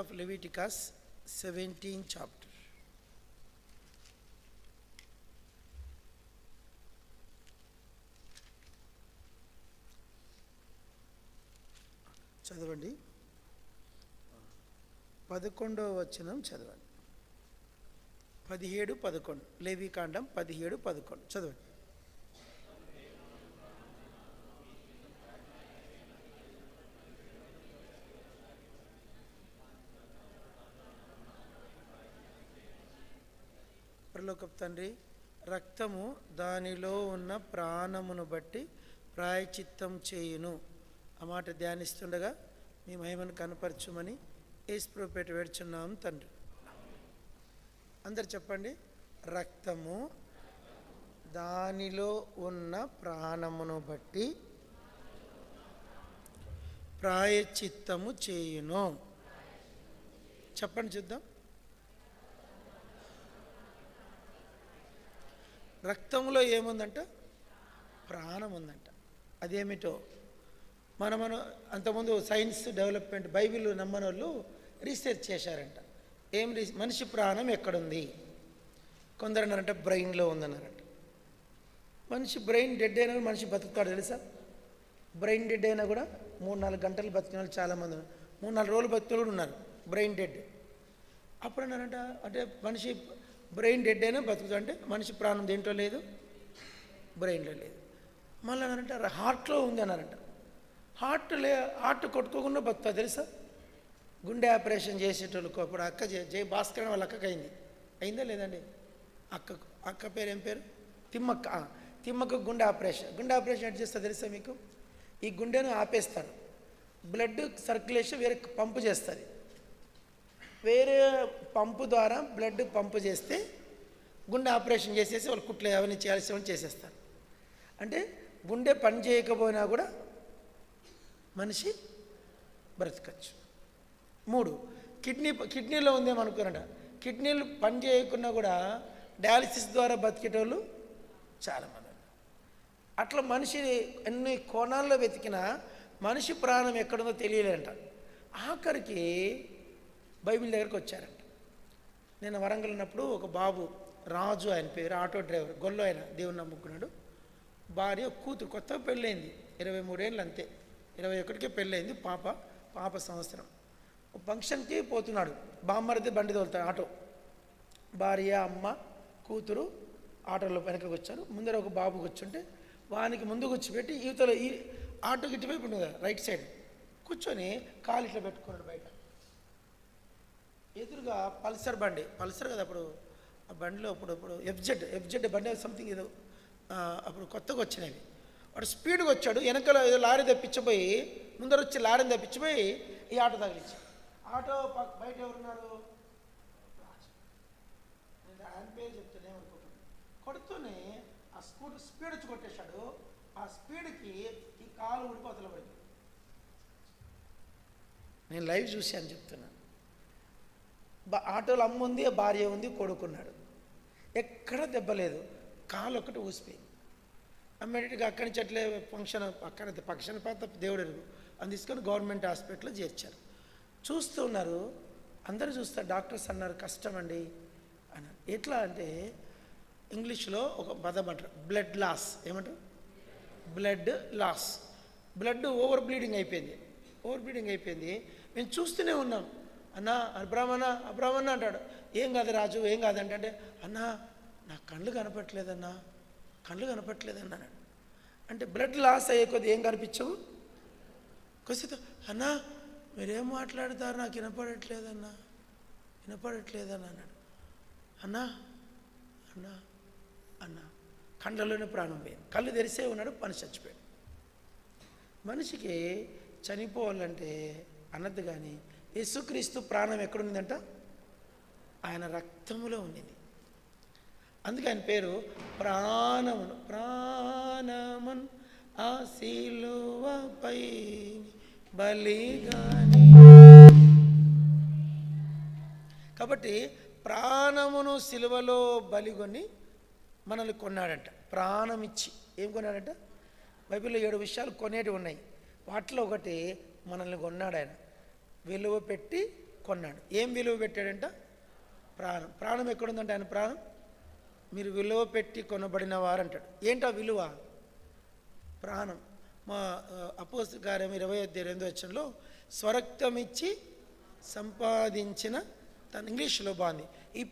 of Leviticus 17 chapter. చదవండి. 11వ వచనం చదవండి. 17-11 లేవికాండం 17-11 చదవండి. పరలోకపు తండ్రి, రక్తము దానిలో ఉన్న ప్రాణమును బట్టి ప్రాయచిత్తం చేయును ఆ మాట ధ్యానిస్తుండగా మీ మహిమను కనపరచుమని యేసుప్రభు పేట వేడుచున్నాం తండ్రి. అందరు చెప్పండి. రక్తము దానిలో ఉన్న ప్రాణమును బట్టి ప్రాయచిత్తము చేయును. చెప్పండి చూద్దాం. రక్తంలో ఏముందంట? ప్రాణం ఉందంట. అదేమిటో మనం అంతకుముందు సైన్స్ డెవలప్మెంట్ బైబిల్ నమ్మని వాళ్ళు రీసెర్చ్ చేశారంట. మనిషి ప్రాణం ఎక్కడుంది? కొందరు అన్నారంట బ్రెయిన్లో ఉందన్నారంట. మనిషి బ్రెయిన్ డెడ్ అయినా కూడా మనిషి బతుకుతాడు తెలుసా? బ్రెయిన్ డెడ్ అయినా కూడా 3-4 గంటలు బతికిన వాళ్ళు చాలామంది ఉన్నారు. 3-4 రోజులు బతికిన కూడా ఉన్నారు బ్రెయిన్ డెడ్. అప్పుడు అన్నారంట, అంటే మనిషి బ్రెయిన్ డెడ్ అయినా బతుకుతా అంటే మనిషి ప్రాణం దేంట్లో లేదు? బ్రెయిన్లో లేదు. మళ్ళీ అన్నారంట హార్ట్లో ఉంది అన్నారంట. హార్ట్ కొట్టుకోకుండా బతుకుతా తెలుసా? గుండె ఆపరేషన్ చేసేటోళ్ళకు అప్పుడు అక్క జై భాస్కర్ వాళ్ళ అక్కకి అయిందా లేదండి? అక్క పేరు ఏం పేరు? తిమ్మక్క. తిమ్మక్క గుండె ఆపరేషన్ ఎట్ చేస్తా తెలుసా మీకు? ఈ గుండెను ఆపేస్తారు, బ్లడ్ సర్క్యులేషన్ వేరే పంపు చేస్తుంది. వేరే పంపు ద్వారా బ్లడ్ పంపు చేస్తే గుండె ఆపరేషన్ చేసేసి వాళ్ళు కుట్లు అవన్నీ చేయాల్సి చేసేస్తారు. అంటే గుండె పని చేయకపోయినా కూడా మనిషి బ్రతకచ్చు. 3 కిడ్నీలో ఉందేమనుకున్నాడ. కిడ్నీలు పని చేయకున్నా కూడా డయాలసిస్ ద్వారా బతికేటోళ్ళు చాలామంది. అట్లా మనిషి ఎన్ని కోణాల్లో వెతికినా మనిషి ప్రాణం ఎక్కడుందో తెలియలేదంట. ఆఖరికి బైబిల్ దగ్గరికి వచ్చారంట. నేను వరంగల్ ఉన్నప్పుడు ఒక బాబు రాజు, ఆయన పేరు, ఆటో డ్రైవర్, గొల్లో ఆయన దేవుని నమ్ముకున్నాడు. భార్య కూతురు, కొత్తగా పెళ్ళైంది, 23 ఏళ్ళు అంతే, 21కే పెళ్ళైంది. పాప సంవత్సరం. ఫంక్షన్కి పోతున్నాడు, బామ్మరిది బండి తోలుతాడు ఆటో. భార్య, అమ్మ, కూతురు ఆటోలో వెనకకి వచ్చారు. ముందర ఒక బాబు కూర్చుంటే వానికి ముందు కూర్చోబెట్టి యువతలో ఈ ఆటోకి ఇటువైపు ఉంది కదా రైట్ సైడ్ కూర్చొని కాలు ఇట్లా పెట్టుకున్నాడు. బయట ఎదురుగా పల్సర్ బండి, పల్సర్ కదా అప్పుడు ఆ బండిలో ఇప్పుడు ఎఫ్జెడ్ బండి సంథింగ్ ఏదో అప్పుడు కొత్తగా వచ్చినవి. వాడు స్పీడ్గా వచ్చాడు, వెనకాల ఏదో లారీ తెప్పించిపోయి, ముందర వచ్చి లారీని తెప్పించిపోయి ఈ ఆటో తగిలించాడు. ఆటో బయట ఎవరున్నారు? నేను ఆయన పేరు చెప్తాను ఏమనుకుంటున్నాను. కొడుతూనే ఆ స్పీడ్ వచ్చి కొట్టేశాడు. ఆ స్పీడ్కి ఈ కాలు ఊడిపోతల పడింది. నేను లైవ్ చూశాను చెప్తున్నాను. ఆటోలో అమ్మ ఉంది, భార్య ఉంది, కొడుకున్నాడు. ఎక్కడ దెబ్బలేదు, కాలు ఒక్కటి ఊసిపోయింది. ఇమ్మీడియట్గా అక్కడి నుంచి అట్లే ఫంక్షన్ పాత దేవుడు అని తీసుకొని గవర్నమెంట్ హాస్పిటల్లో చేర్చారు. చూస్తూ ఉన్నారు, అందరూ చూస్తారు. డాక్టర్స్ అన్నారు కష్టం అండి అన్నారు. ఎట్లా అంటే ఇంగ్లీష్లో ఒక పదం అంటారు, బ్లడ్ లాస్. ఏమంటారు? Blood loss. Blood over bleeding అయిపోయింది. మేము చూస్తూనే ఉన్నాం. అన్నా అబ్రాహ్మణ అంటాడు. ఏం కాదు రాజు, ఏం కాదంటే అన్నా నా కళ్ళు కనపట్లేదన్నా అన్నాడు. అంటే బ్లడ్ లాస్ అయ్యే కొద్ది ఏం కనిపించవు. కొద్దితో అన్నా మీరేం మాట్లాడతారు, నాకు వినపడట్లేదన్నా అన్నాడు. అన్నా కళ్ళలోనే ప్రాణం పోయింది. కళ్ళు తెరిసే ఉన్నాడు, మనిషి చచ్చిపోయాడు. మనిషికి చనిపోవాలంటే అన్నది కానీ యేసుక్రీస్తు ప్రాణం ఎక్కడుందంట? ఆయన రక్తములో ఉన్నది. అందుకే ఆయన పేరు ప్రాణమన్ ఆ సిలువపై బలిగాని. కాబట్టి ప్రాణమును సిలువలో బలిగొని మనల్ని కొన్నాడంట. ప్రాణం ఇచ్చి ఏం కొన్నాడంట? బైబిల్లో 7 విషయాలు కొనేటివి ఉన్నాయి. వాటిలో ఒకటి మనల్ని కొన్నాడు ఆయన. విలువ పెట్టి కొన్నాడు. ఏం విలువ పెట్టాడంట? ప్రాణం. ప్రాణం ఎక్కడుందంటే ఆయన ప్రాణం మీరు విలువ పెట్టి కొనబడిన వారు అంటాడు. ఏంటా విలువ? ప్రాణం. మా అపోస్తలుల కార్యం 20:2 స్వరక్తం ఇచ్చి సంపాదించిన, తన ఇంగ్లీష్లో బాగుంది, ఈ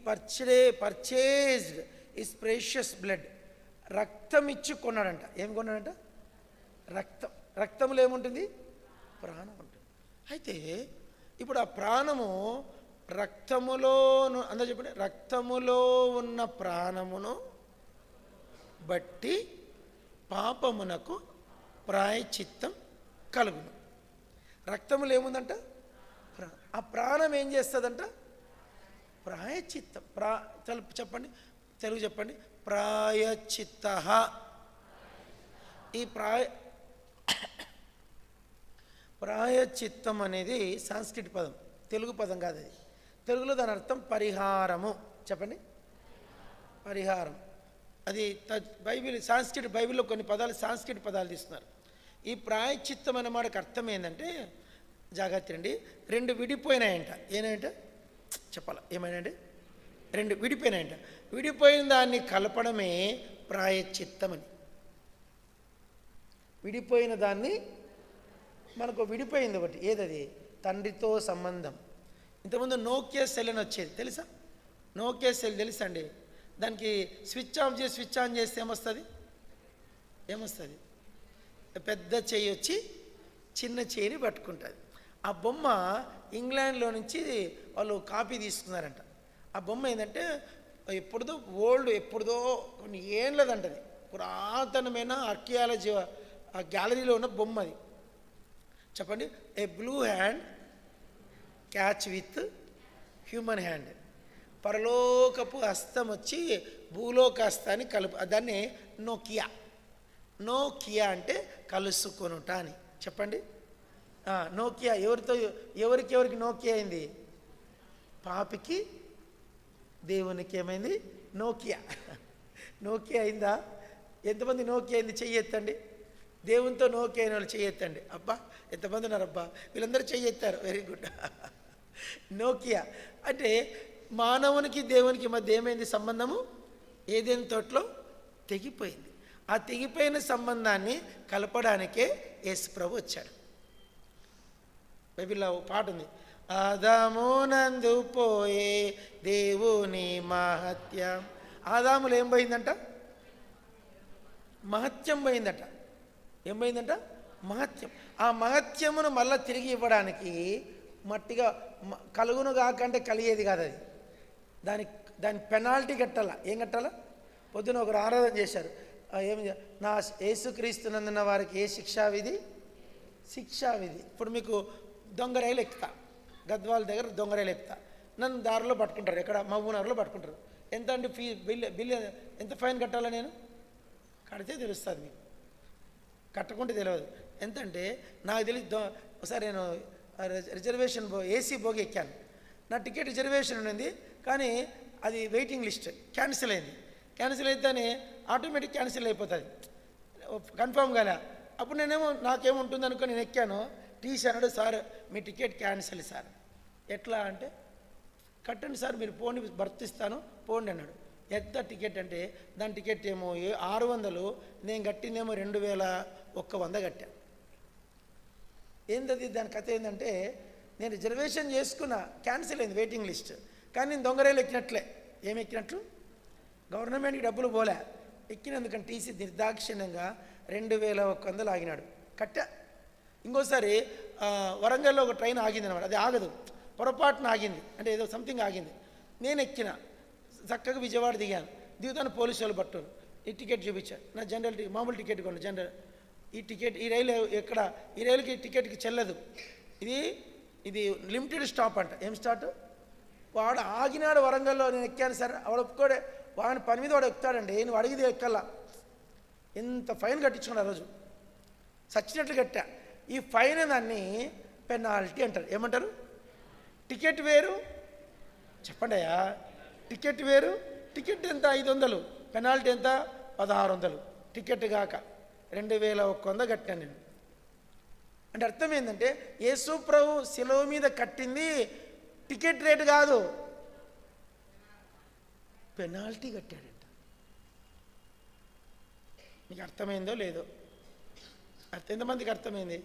పర్చేజ్డ్ ఇస్ ప్రెషియస్ బ్లడ్. రక్తం ఇచ్చి కొన్నాడంట. ఏం కొన్నాడంట? రక్తం. రక్తంలో ఏముంటుంది? ప్రాణం ఉంటుంది. అయితే ఇప్పుడు ఆ ప్రాణము రక్తములో, అందరూ చెప్పండి, రక్తములో ఉన్న ప్రాణమును బట్టి పాపమునకు ప్రాయశ్చిత్తం కలుగును. రక్తములో ఏముందంట? ఆ ప్రాణం ఏం చేస్తుందంట? ప్రాయశ్చిత్తం. చెప్పండి, తెలుగు చెప్పండి. ప్రాయశ్చిత్త. ఈ ప్రాయశ్చిత్తం అనేది సంస్కృత పదం, తెలుగు పదం కాదు అది. తెలుగులో దాని అర్థం పరిహారము. చెప్పండి, పరిహారం. అది సంస్కృత బైబిల్లో కొన్ని పదాలు సంస్కృత పదాలు తీస్తున్నారు. ఈ ప్రాయశ్చిత్తం అనే మాటకు అర్థం ఏంటంటే, జాగ్రత్త అండి, 2 విడిపోయినాయంట. ఏనంట చెప్పాలా? ఏమైనాయంటే 2 విడిపోయినాయంట. విడిపోయిన దాన్ని కలపడమే ప్రాయశ్చిత్తం అని. విడిపోయిన దాన్ని, మనకు విడిపోయింది ఒకటి, ఏదది? తండ్రితో సంబంధం. ఇంతకుముందు నోకియా సెల్ అని వచ్చేది, తెలుసా? నోకియా సెల్ తెలుసా అండి? దానికి స్విచ్ ఆఫ్ చేసి స్విచ్ ఆన్ చేస్తే ఏమొస్తుంది? పెద్ద చెయ్యి వచ్చి చిన్న చెయ్యిని పట్టుకుంటుంది. ఆ బొమ్మ ఇంగ్లాండ్లో నుంచి వాళ్ళు కాపీ తీసుకున్నారంట. ఆ బొమ్మ ఏంటంటే ఎప్పుడుదో కొన్ని ఏళ్ళదంటది, పురాతనమైన ఆర్కియాలజీ ఆ గ్యాలరీలో ఉన్న బొమ్మ అది. చెప్పండి, a blue hand catch with human hand. పరలోకపు హస్తం వచ్చి భూలోక హస్తాన్ని దాన్ని నోకియా అంటే కలుసుకొనుట అని. చెప్పండి, నోకియా ఎవరికి నోకియా అయింది? పాపికి దేవునికి ఏమైంది? నోకియా అయిందా? ఎంతమంది నోకియా అయింది? చెయ్యెత్తండి. దేవునితో నోకియా అయిన వాళ్ళు చెయ్యెత్తండి. అబ్బా, ఎంతమంది ఉన్నారబ్బా, వీళ్ళందరూ చెయ్యెత్తారు. Very good. నోకియా అంటే మానవునికి దేవునికి మధ్య ఏమైంది? సంబంధము ఏదైనా తోటలో తెగిపోయింది. ఆ తెగిపోయిన సంబంధాన్ని కలపడానికే యేసు ప్రభు వచ్చాడు. బైబిల్లో పాట ఉంది, ఆదామునందు పోయే దేవుని మహత్యం. ఆదాములో ఏం పోయిందంట? మహత్యం పోయిందట. ఏం పోయిందంట? మహత్యం. ఆ మహత్యమును మళ్ళీ తిరిగి ఇవ్వడానికి మట్టిగా కలుగును కాకంటే కలిగేది కాదు అది. దాని పెనాల్టీ కట్టాలా. ఏం కట్టాలా? పొద్దున ఒకరు ఆరాధన చేశారు, ఏమి, నా యేసుక్రీస్తునందున్న వారికి ఏ శిక్షావిధి? ఇప్పుడు మీకు దొంగ రైలు ఎక్కుతా, గద్వాల దగ్గర దొంగ రైలు ఎక్కుతా, నన్ను దారిలో పట్టుకుంటారు, ఎక్కడ? మహబూబ్నగర్లో పట్టుకుంటారు. ఎంత అండి బిల్లు ఎంత ఫైన్ కట్టాలా? నేను కడితే తెలుస్తుంది, మీకు కట్టకుంటే తెలియదు. ఎంతంటే నాకు తెలిసి ఒకసారి నేను రిజర్వేషన్ ఏసీ బోగి ఎక్కాను. నా టికెట్ రిజర్వేషన్ ఉన్నది, కానీ అది వెయిటింగ్ లిస్ట్ క్యాన్సిల్ అయింది. క్యాన్సిల్ అయితేనే ఆటోమేటిక్ క్యాన్సిల్ అయిపోతుంది, కన్ఫర్మ్ కాలే. అప్పుడు నాకేముంటుంది అనుకో నేను ఎక్కాను. టీసీ అన్నాడు, సార్ మీ టికెట్ క్యాన్సిల్ సార్. ఎట్లా అంటే, కట్టండి సార్, మీరు పోండి, భర్తిస్తాను పోండి అన్నాడు. ఎంత టికెట్ అంటే, దాని టికెట్ ఏమో 600, నేను కట్టిందేమో 2100 కట్టాను. ఏంటది? దాని కథ ఏంటంటే, నేను రిజర్వేషన్ చేసుకున్నా, క్యాన్సిల్ అయింది వెయిటింగ్ లిస్ట్, కానీ నేను దొంగరేలు ఎక్కినట్లే. ఏమి ఎక్కినట్లు? గవర్నమెంట్కి డబ్బులు పోలే, ఎక్కినందుకని టీసీ నిర్దాక్షిణ్యంగా 2100 ఆగినాడు, కట్టా. ఇంకోసారి వరంగల్లో ఒక ట్రైన్ ఆగింది అనమాట, అది ఆగదు, పొరపాటున ఆగింది, అంటే ఏదో సంథింగ్ ఆగింది. నేను ఎక్కిన చక్కగా విజయవాడ దిగాను. దిగుతాను, పోలీసు వాళ్ళు పట్టారు. ఈ టికెట్ చూపించాను, నా జనరల్ మామూలు టికెట్ కొను, జనరల్. ఈ రైలు ఎక్కడ? ఈ రైలుకి టికెట్కి చెల్లదు, ఇది లిమిటెడ్ స్టాప్ అంట. ఏం స్టార్ట్? వాడు ఆగినాడు వరంగల్లో, నేను ఎక్కాను సార్. వాడు ఒప్పుకోడే, వాడిని పని మీద వాడు ఎక్కుతాడండి, నువ్వు అడిగితే ఎక్కల్లా. ఎంత ఫైన్ కట్టించుకున్నా రోజు, చచ్చినట్లు కట్టా. ఈ ఫైన్ దాన్ని పెనాల్టీ అంటారు. ఏమంటారు? టికెట్ వేరు, చెప్పండి అయ్యా, టికెట్ వేరు. టికెట్ ఎంత? 500, పెనాల్టీ ఎంత? 1600. టికెట్ కాక 2100 కట్టాను నేను. అంటే అర్థం ఏంటంటే, యేసు ప్రభు శిలువ మీద కట్టింది టికెట్ రేటు కాదు, పెనాల్టీ కట్టాడంట. మీకు అర్థమైందో లేదో? ఎంతమందికి అర్థమైంది?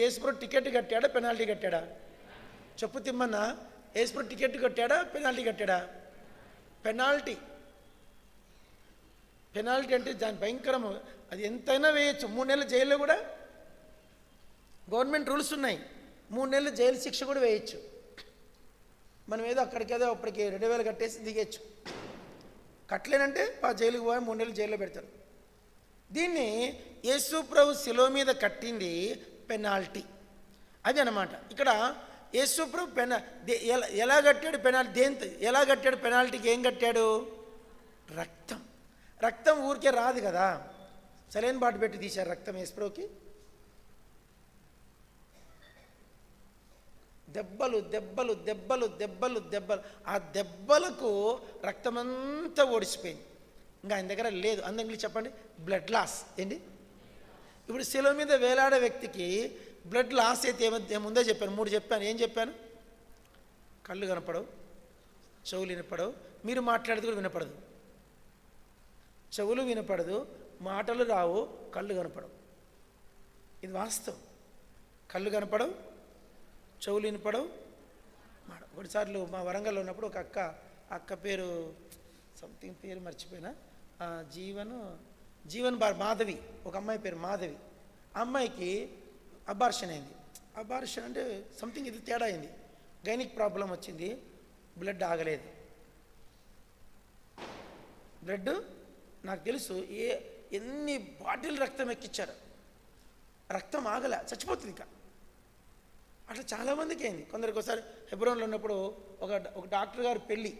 యేసుప్రభు టికెట్ కట్టాడా, పెనాల్టీ కట్టాడా? చెప్పు తిమ్మన్నా, యేసుప్రభు టికెట్ కట్టాడా, పెనాల్టీ కట్టాడా? పెనాల్టీ. పెనాల్టీ అంటే దాని భయంకరము, అది ఎంతైనా వేయచ్చు. 3 నెలల జైల్లో కూడా గవర్నమెంట్ రూల్స్ ఉన్నాయి, 3 నెలల జైలు శిక్ష కూడా వేయచ్చు. మనం ఏదో అక్కడికేదో అప్పటికి 2000 కట్టేసి దిగేచ్చు. కట్టలేనంటే ఆ జైలుకి పోయి 3 నెలలు జైల్లో పెడతారు. దీన్ని యేసు ప్రభు శిలువ మీద కట్టింది పెనాల్టీ, అది అన్నమాట. ఇక్కడ యేసు ప్రభు ఎలా కట్టాడు పెనాల్టీ? దేంతో ఎలా కట్టాడు పెనాల్టీకి? ఏం కట్టాడు? రక్తం. రక్తం ఊరికే రాదు కదా, సలైన బాటు పెట్టి తీశారు రక్తం యేసు ప్రభుకి. దెబ్బలు దెబ్బలు దెబ్బలు దెబ్బలు దెబ్బలు, ఆ దెబ్బలకు రక్తమంతా ఓడిసిపోయింది. ఇంకా ఆయన దగ్గర లేదు. అందుకు చెప్పండి, బ్లడ్ లాస్. ఏంటి? ఇప్పుడు శిలువ మీద వేలాడే వ్యక్తికి బ్లడ్ లాస్ అయితే ముందే చెప్పాను, 3 చెప్పాను. ఏం చెప్పాను? కళ్ళు కనపడవు, చెవులు వినపడవు, మీరు మాట్లాడేది కూడా వినపడదు. చెవులు వినపడదు, మాటలు రావు, కళ్ళు కనపడవు. ఇది వాస్తవం. కళ్ళు కనపడవు, చెవులు వినపడవు, ఒకటిసార్లు మా వరంగల్లో ఉన్నప్పుడు ఒక అక్క పేరు సంథింగ్ పేరు మర్చిపోయినా, జీవన్ మాధవి, ఒక అమ్మాయి పేరు మాధవి. ఆ అమ్మాయికి అబార్షన్ అయింది. అబార్షన్ అంటే సంథింగ్ ఇది తేడా అయింది, గైనిక్ ప్రాబ్లం వచ్చింది, బ్లడ్ ఆగలేదు. బ్లడ్ నాకు తెలుసు ఎన్ని బాటిల్ రక్తం ఎక్కించారు, రక్తం ఆగలే, చచ్చిపోతుంది. ఇంకా అట్లా చాలామందికి అయింది. కొందరికి ఒకసారి హెబ్రోన్లో ఉన్నప్పుడు ఒక డాక్టర్ గారు పెళ్ళి,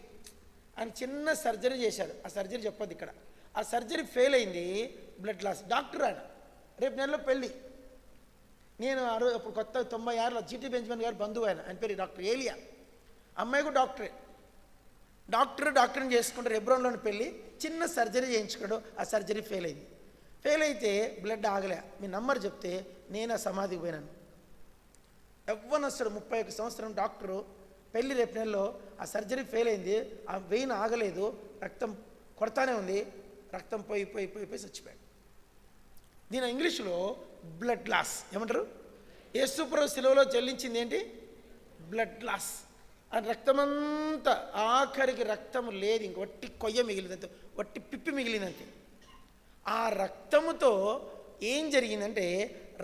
ఆయన చిన్న సర్జరీ చేశారు. ఆ సర్జరీ చెప్పొద్దు ఇక్కడ. ఆ సర్జరీ ఫెయిల్ అయింది, బ్లడ్ లాస్. డాక్టర్ ఆయన, రేపు నెలలో పెళ్ళి. నేను అప్పుడు కొత్త 96లో జీటీ బెంజమిన్ గారు బంధువు ఆయన పేరు డాక్టర్ ఏలియా. అమ్మాయి కూడా డాక్టర్ని చేసుకుంటారు. హెబ్రోన్లోని పెళ్ళి, చిన్న సర్జరీ చేయించుకున్నాడు. ఆ సర్జరీ ఫెయిల్ అయింది. ఫెయిల్ అయితే బ్లడ్ ఆగలే. మీ నంబర్ చెప్తే నేను ఆ సమాధికి పోయినాను. యవ్వనస్తుడు 31 సంవత్సరం డాక్టరు, పెళ్ళి రేపు నెలలో, ఆ సర్జరీ ఫెయిల్ అయింది, ఆ వెయిన్ ఆగలేదు, రక్తం కొడతానే ఉంది, రక్తం పోయి చచ్చిపోయాడు. దీని ఇంగ్లీషులో బ్లడ్ లాస్ ఏమంటారు? యేసు ప్రభు శిలువలో చెల్లించింది ఏంటి? Blood loss. ఆ రక్తమంతా ఆఖరికి రక్తము లేదు, ఇంక వట్టి కొయ్య మిగిలినంతే, వట్టి పిప్పి మిగిలినంతే. ఆ రక్తముతో ఏం జరిగిందంటే,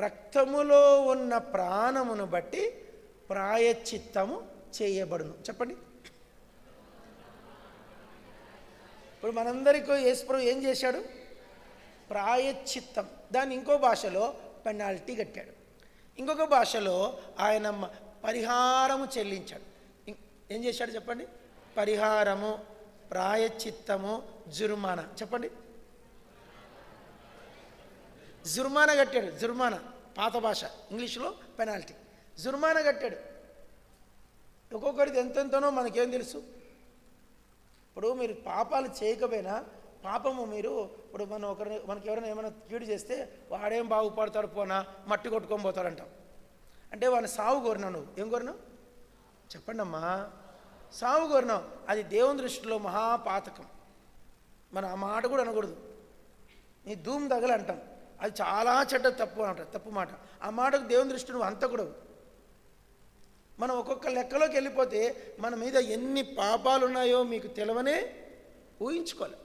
రక్తములో ఉన్న ప్రాణమును బట్టి ప్రాయశ్చిత్తము చేయబడును. చెప్పండి. ఇప్పుడు మనందరికీ యేసు ప్రభు ఏం చేశాడు? ప్రాయశ్చిత్తం. దాన్ని ఇంకో భాషలో పెనాల్టీ కట్టాడు, ఇంకొక భాషలో ఆయన పరిహారము చెల్లించాడు. ఏం చేశాడు చెప్పండి? పరిహారము, ప్రాయశ్చిత్తము, జుర్మానా. చెప్పండి. జుర్మానా కట్టాడు. జుర్మానా పాత భాష, ఇంగ్లీష్లో పెనాల్టీ. జుర్మానా కట్టాడు. ఒక్కొక్కరిది ఎంతెంతనో మనకేం తెలుసు. ఇప్పుడు మీరు పాపాలు చేయకపోయినా, పాపము మీరు ఇప్పుడు మనకి ఎవరైనా ఏమైనా కీడు చేస్తే వాడేం బాగుపడతాడు, పోనా మట్టి కొట్టుకొని పోతాడంటాం. అంటే వాడిని సావు కోరినావు. నువ్వు ఏం కోరినావు చెప్పండి అమ్మా? సావు కోరినావు. అది దేవుని దృష్టిలో మహాపాతకం. మనం ఆ మాట కూడా అనకూడదు. నీ ధూమ్ తగలు అంటాం, అది చాలా చెడ్డ తప్పు అంటారు, తప్పు మాట. ఆ మాటకు దేవుని దృష్టి నువ్వు అంతకూడదు. మనం ఒక్కొక్క లెక్కలోకి వెళ్ళిపోతే మన మీద ఎన్ని పాపాలు ఉన్నాయో మీకు తెలవనే ఊహించుకోవాలి.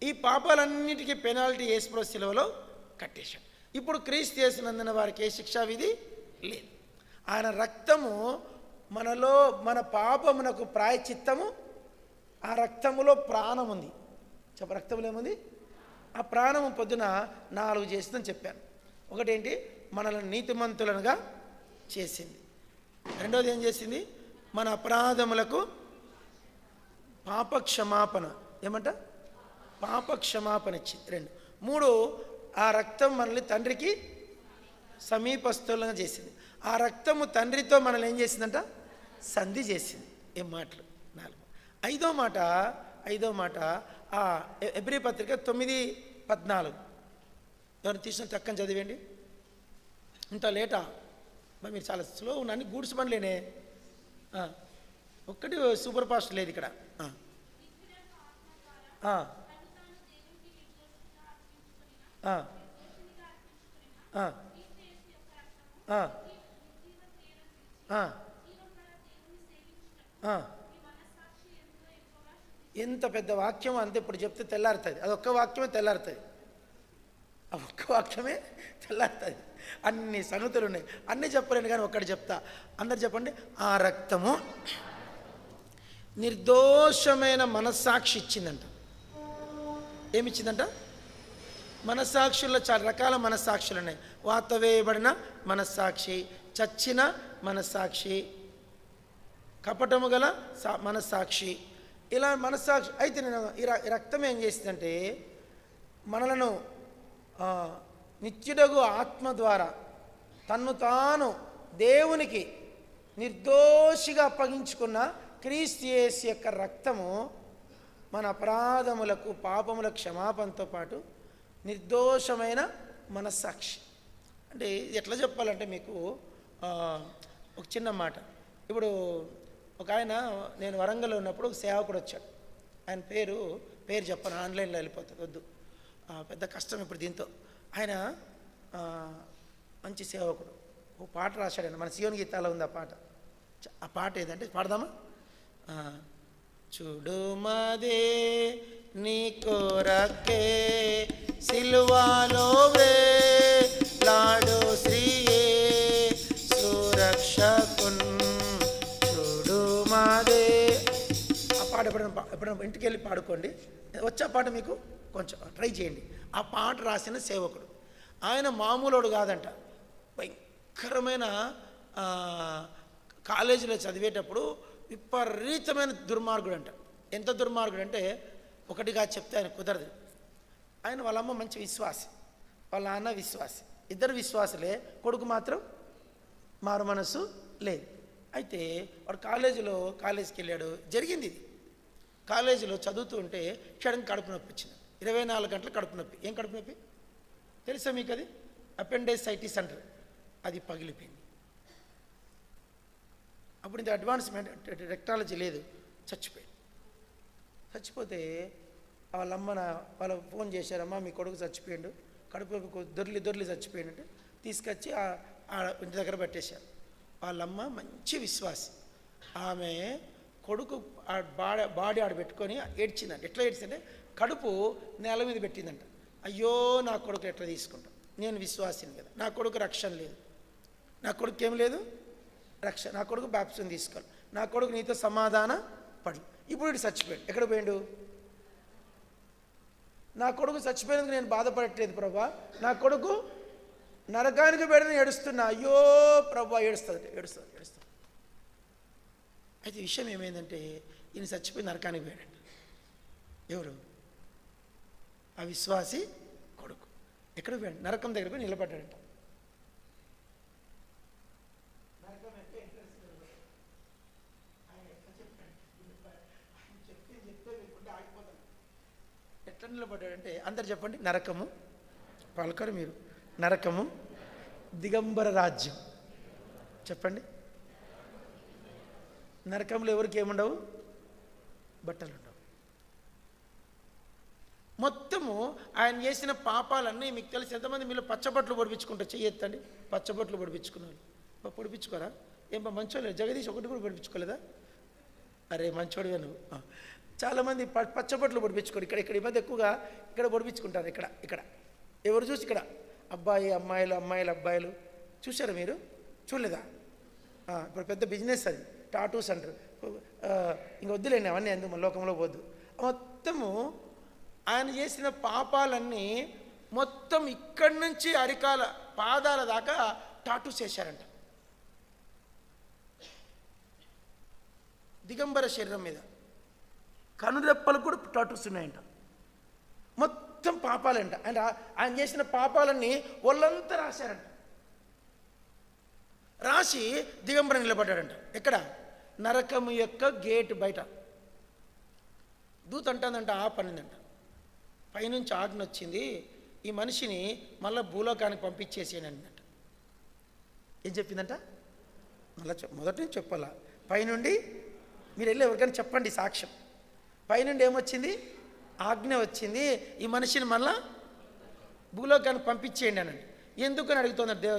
ఈ పాపాలన్నిటికీ పెనాల్టీ యేసు ప్రభు శిలువలో కట్టేశాడు. ఇప్పుడు క్రీస్తు యేసునందున వారికి ఏ శిక్షా విధి లేదు. ఆయన రక్తము మనలో, మన పాపమునకు ప్రాయశ్చిత్తము. ఆ రక్తములో ప్రాణం ఉంది. రక్తంలో ఏముంది? ఆ ప్రాణము పొద్దున 4 చేసిందని చెప్పాను. ఒకటేంటి? మనల్ని నీతిమంతులనుగా చేసింది. రెండోది ఏం చేసింది? మన అపరాధములకు పాపక్షమాపణ. ఏమంట? పాపక్షమాపణ ఇచ్చింది. 2. 3, ఆ రక్తం మనల్ని తండ్రికి సమీపస్తులుగా చేసింది. ఆ రక్తము తండ్రితో మనల్ని ఏం చేసిందంట? సంధి చేసింది. ఏం మాటలు? 4. ఐదో మాట ఎబ్రీ పత్రిక 9:14. ఎవరు తీసిన చక్కని చదివేయండి. ఇంత లేటా? మరి మీరు చాలా స్లో ఉన్నా, అన్ని గూడ్స్ బండ్లేనే. ఆ, ఒక్కటి సూపర్ ఫాస్ట్ లేదు ఇక్కడ. ఆ, ఆ, ఆ, ఆ, ఆ, ఆ, ఆ. ఎంత పెద్ద వాక్యం అంతే, ఇప్పుడు చెప్తే తెల్లారుతుంది. అది ఒక్క వాక్యమే తెల్లారుతుంది. ఆ ఒక్క వాక్యమే తెల్లారుతుంది. అన్ని సంగతులు ఉన్నాయి, అన్నీ చెప్పలేను కానీ ఒక్కటి చెప్తా. అందరు చెప్పండి. ఆ రక్తము నిర్దోషమైన మనస్సాక్షి ఇచ్చిందంట. ఏమిచ్చిందంట? మనస్సాక్షుల్లో చాలా రకాల మనస్సాక్షులు ఉన్నాయి. వాత వేయబడిన మనస్సాక్షి, చచ్చిన మనస్సాక్షి, కపటము గల మనస్సాక్షి, ఇలా మనస్సాక్షి. అయితే నేను ఈ రక్తం ఏం చేసిందంటే మనలను నిత్యుడగు ఆత్మ ద్వారా తన్ను తాను దేవునికి నిర్దోషిగా అప్పగించుకున్న క్రీస్తు యేసు యొక్క రక్తము మన అపరాధములకు పాపముల క్షమాపణతో పాటు నిర్దోషమైన మనస్సాక్షి. అంటే ఎట్లా చెప్పాలంటే మీకు ఒక చిన్న మాట. ఇప్పుడు ఒక ఆయన, నేను వరంగల్లో ఉన్నప్పుడు ఒక సేవకుడు వచ్చాడు. ఆయన పేరు చెప్పను, ఆన్లైన్లో వెళ్ళిపోతుంది, వద్దు, పెద్ద కష్టం ఇప్పుడు దీంతో. ఆయన మంచి సేవకుడు. ఓ పాట రాశాడు, మన సియోని గీతాలో ఉంది ఆ పాట. ఆ పాట ఏదంటే పాడదామా? చూడుమదే నీ కొరకే సిలువలో వేలాడు శ్రీయే సురక్షకున్ చూడుమదే. ఆ పాట ఎప్పుడైనా ఇంటికి వెళ్ళి పాడుకోండి. వచ్చే పాట మీకు కొంచెం ట్రై చేయండి. ఆ పాట రాసిన సేవకుడు. ఆయన మామూలుడు కాదంట, భయంకరమైన కాలేజీలో చదివేటప్పుడు విపరీతమైన దుర్మార్గుడు అంట. ఎంత దుర్మార్గుడు అంటే ఒకటిగా చెప్తే ఆయన కుదరదు. ఆయన వాళ్ళ అమ్మ మంచి విశ్వాసి, వాళ్ళ నాన్న విశ్వాసి, ఇద్దరు విశ్వాసులే. కొడుకు మాత్రం మారు మనసు లేదు. అయితే వాడు కాలేజీకి వెళ్ళాడు. జరిగింది ఇది. కాలేజీలో చదువుతూ ఉంటే క్షణం కడుపు నొప్పి వచ్చింది. 24 గంటలు కడుపు నొప్పి. ఏం కడుపు నొప్పి తెలుసా మీకు? అది అపెండిసైటిస్ అంటారు. అది పగిలిపోయింది. అప్పుడు ఇంత అడ్వాన్స్మెంట్ టెక్నాలజీ లేదు. చచ్చిపోతే వాళ్ళ ఫోన్ చేశారమ్మా, మీ కొడుకు చచ్చిపోయాడు, కడుపులకు దొర్లి చచ్చిపోయాడు అంటే తీసుకొచ్చి ఇంటి దగ్గర పెట్టేశారు. వాళ్ళమ్మ మంచి విశ్వాసి. ఆమె కొడుకు బాడీ ఆడ పెట్టుకొని ఏడ్చిందంట. ఎట్లా ఏడ్చిందంటే కడుపు నేల మీద పెట్టిందంట. అయ్యో నా కొడుకు ఎట్లా తీసుకుంటాం, నేను విశ్వాసిని కదా, నా కొడుకు రక్షణ లేదు, నా కొడుకు ఏం లేదు రక్షణ, నా కొడుకు బాప్టిజం తీసుకోవాలి, నా కొడుకు నీతో సమాధాన పడు. ఇప్పుడు ఇటు చచ్చిపోయాడు. ఎక్కడ పోయాడు? నా కొడుకు చచ్చిపోయినందుకు నేను బాధపడట్లేదు ప్రభా, నా కొడుకు నరకానికి పెడని ఏడుస్తున్నా, అయ్యో ప్రభా, ఏడుస్తుంది. అయితే విషయం ఏమైందంటే ఈయన చచ్చిపోయి నరకానికి పోయాడంట. ఎవరు? ఆ విశ్వాసి కొడుకు. ఎక్కడ పోయాడు? నరకం దగ్గర పోయి నిలబడ్డాడంట. ఎట్లా నిలబడ్డాడంటే అందరు చెప్పండి, నరకము పలకరు మీరు, నరకము, దిగంబర రాజ్యం. చెప్పండి. నరకంలో ఎవరికి ఏముండవు? బట్టలు ఉండవు. మొత్తము ఆయన చేసిన పాపాలన్నీ మీకు తెలిసి. ఎంతమంది మీరు పచ్చబొట్లు పొడిపించుకుంటారు? చెయ్యెత్తండి. పచ్చబొట్లు పొడిపించుకున్నారు. పొడిపించుకోరా? ఏం మంచోళ్ళు? జగదీష్ ఒకటి కూడా పొడిపించుకోలేదా? అరే మంచోడివే నువ్వు. చాలామంది పచ్చబొట్లు పొడిపించుకోరు. ఇక్కడ ఈ మధ్య ఎక్కువగా ఇక్కడ పొడిపించుకుంటారు. ఇక్కడ ఎవరు చూసి ఇక్కడ అమ్మాయిలు అబ్బాయిలు చూసారా మీరు? చూడలేదా? ఇప్పుడు పెద్ద బిజినెస్ అది, టాటూస్ అంటారు. ఇంక వద్దులేండి అవన్నీ, ఎందుకు మన లోకంలో పోద్దు. మొత్తము ఆయన చేసిన పాపాలన్నీ మొత్తం ఇక్కడి నుంచి అరికాల పాదాల దాకా టాటూస్ చేశారంట. దిగంబర శరీరం మీద కనురెప్పలు కూడా టాటూస్ ఉన్నాయంట. మొత్తం పాపాలంట. ఆయన చేసిన పాపాలన్నీ ఒళ్ళంతా రాశారంట. రాసి దిగంబర నిలబడ్డాడంట. ఎక్కడ? నరకము యొక్క గేట్ బయట. దూత అంటుందంట, పనిందంట, పైనుంచి ఆజ్ఞ వచ్చింది, ఈ మనిషిని మళ్ళీ భూలోకానికి పంపించేసేయండి అంట. ఏం చెప్పిందంట? మళ్ళీ మొదటి నుంచి చెప్పాలా, పైనుండి మీరు వెళ్ళి ఎవరికైనా చెప్పండి సాక్ష్యం. పైనుండి ఏమొచ్చింది? ఆజ్ఞ వచ్చింది, ఈ మనిషిని మళ్ళా భూలోకాన్ని పంపించేయండి అనండి. ఎందుకని అడుగుతుంది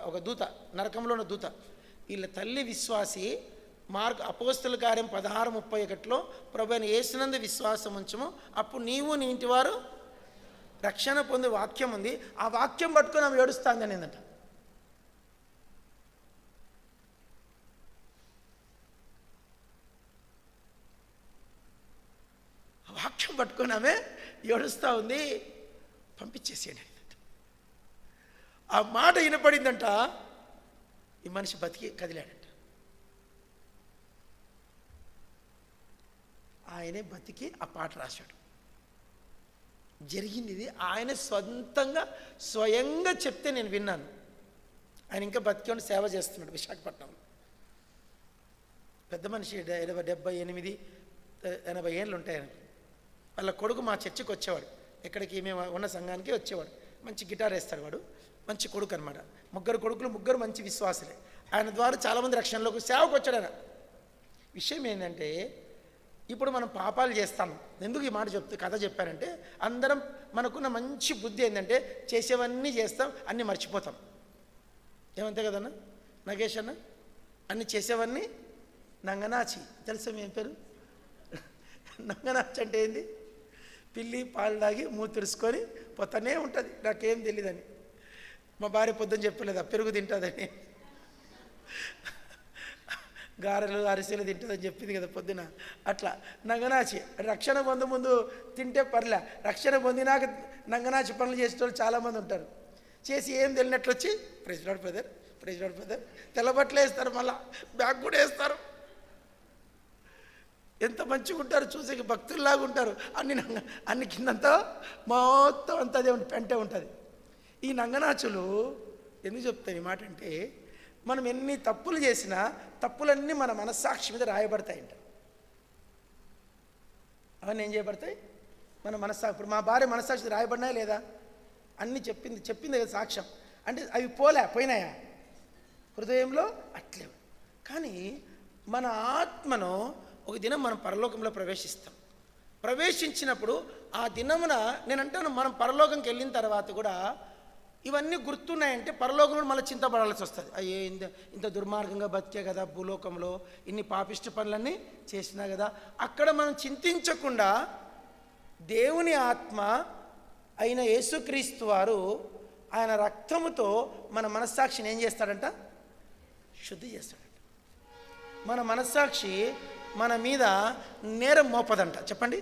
ఒక దూత, నరకంలో ఉన్న దూత. వీళ్ళ తల్లి విశ్వాసి. అపోస్తల కార్యం 16:31లో ప్రభు అయిన యేసునందు విశ్వాసం ఉంచము, అప్పుడు నీవు నీ ఇంటి వారు రక్షణ పొందే వాక్యం ఉంది. ఆ వాక్యం పట్టుకొని ఆమె ఏడుస్తుంది అనేదంట. ఆ వాక్యం పట్టుకొని ఆమె ఏడుస్తూ ఉంది. పంపించేసేయండి. ఆ మాట వినపడిందంట. ఈ మనిషి బతికి కదిలాడంట. ఆయనే బతికి ఆ పాట రాశాడు. జరిగింది ఇది. ఆయన స్వయంగా చెప్తే నేను విన్నాను. ఆయన ఇంకా బతికి ఉండి సేవ చేస్తున్నాడు విశాఖపట్నంలో. పెద్ద మనిషి 78, 80 ఏళ్ళు ఉంటాయి ఆయనకు. వాళ్ళ కొడుకు మా చర్చికి వచ్చేవాడు. ఎక్కడికి మేము ఉన్న సంఘానికి వచ్చేవాడు. మంచి గిటార్ వేస్తాడు వాడు. మంచి కొడుకు అనమాట. 3 కొడుకులు, 3 మంచి విశ్వాసులే. ఆయన ద్వారా చాలామంది రక్షణలోకి సేవకు వచ్చాడు ఆయన. విషయం ఏంటంటే, ఇప్పుడు మనం పాపాలు చేస్తాం. ఎందుకు ఈ మాట కథ చెప్పానంటే, అందరం మనకున్న మంచి బుద్ధి ఏంటంటే చేసేవన్నీ చేస్తాం, అన్నీ మర్చిపోతాం. ఏమంతే కదన్నా నగేష్ అన్న? అన్నీ చేసేవన్నీ నంగనాచి. తెలుసా మీ పేరు? నంగనాచి అంటే ఏంది? పిల్లి పాలు తాగి మూతురుసుకొని పోతానే ఉంటుంది. నాకేం తెలియదని. మా భార్య పొద్దున్న చెప్పలేదా పెరుగు తింటుందని, గారెలు అరిసెలు తింటుందని చెప్పింది కదా పొద్దున. అట్లా నంగనాచి. రక్షణ పొంద ముందు తింటే పర్లే, రక్షణ పొందినాక నంగనాచి పనులు చేసేటోళ్ళు చాలామంది ఉంటారు. చేసి ఏం తెలియనట్లు వచ్చి ప్రైజ్ లార్డ్ బ్రదర్ తెల్లబట్టలు వేస్తారు, మళ్ళా బ్యాగ్ కూడా వేస్తారు. ఎంత మంచిగా ఉంటారు, చూసే భక్తుల్లాగా ఉంటారు. అన్ని కిందంతా మొత్తం అంతా అదే పెంటే ఉంటుంది. ఈ నంగనాచులు ఎందుకు చెప్తాను ఈ మాట అంటే, మనం ఎన్ని తప్పులు చేసినా తప్పులన్నీ మన మనస్సాక్షి మీద రాయబడతాయంట. అవన్నీ ఏం చేయబడతాయి? మన మనస్సాక్షి. ఇప్పుడు మా భార్య మనస్సాక్షి రాయబడినాయా లేదా? అన్నీ చెప్పింది కదా సాక్ష్యం. అంటే అవి పోయినాయా హృదయంలో? అట్లే. కానీ మన ఆత్మను ఒక దినం మనం పరలోకంలో ప్రవేశించినప్పుడు ఆ దినమున నేనంటాను, మనం పరలోకంకి వెళ్ళిన తర్వాత కూడా ఇవన్నీ గుర్తున్నాయంటే పరలోకంలో మళ్ళీ చింతపడాల్సి వస్తుంది. అయ్యే ఇంత దుర్మార్గంగా బతికే కదా, భూలోకంలో ఇన్ని పాపిష్ట పనులన్నీ చేసినా కదా. అక్కడ మనం చింతించకుండా దేవుని ఆత్మ అయిన యేసుక్రీస్తు వారు ఆయన రక్తముతో మన మనస్సాక్షిని ఏం చేస్తాడంట? శుద్ధి చేస్తాడంట. మన మనస్సాక్షి మన మీద నేరం మోపదంట. చెప్పండి.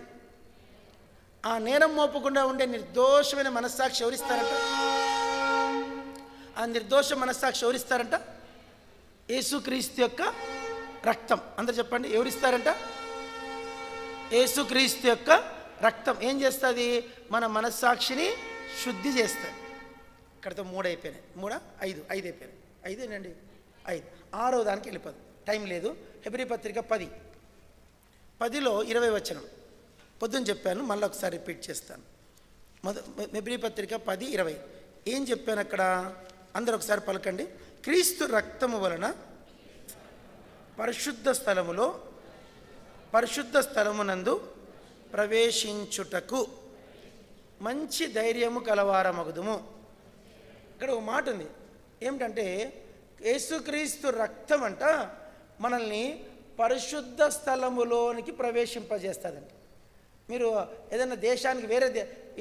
ఆ నేరం మోపకుండా ఉండే నిర్దోషమైన మనస్సాక్షి ఎవరిస్తారంట? ఆ నిర్దోష మనస్సాక్షి ఎవరిస్తారంట? యేసుక్రీస్తు యొక్క రక్తం. అందరు చెప్పండి, ఎవరిస్తారంట? యేసుక్రీస్తు యొక్క రక్తం ఏం చేస్తుంది? మన మనస్సాక్షిని శుద్ధి చేస్తుంది. ఇక్కడతో 3 అయిపోయినాయి. 5 అయిపోయినాయి. 5 6వ దానికి వెళ్ళిపోదు, టైం లేదు. హెబ్రీ పత్రిక 10లో 20 వచనం పొద్దున్న చెప్పాను, మళ్ళీ ఒకసారి రిపీట్ చేస్తాను. హెబ్రీ పత్రిక 10:20 ఏం చెప్పాను అక్కడ? అందరూ ఒకసారి పలకండి. క్రీస్తు రక్తము వలన పరిశుద్ధ స్థలమునందు ప్రవేశించుటకు మంచి ధైర్యము కలవారమగుదుము. ఇక్కడ ఒక మాట ఉంది. ఏమిటంటే యేసుక్రీస్తు రక్తం అంట మనల్ని పరిశుద్ధ స్థలములోనికి ప్రవేశింపజేస్తుందంట. మీరు ఏదైనా దేశానికి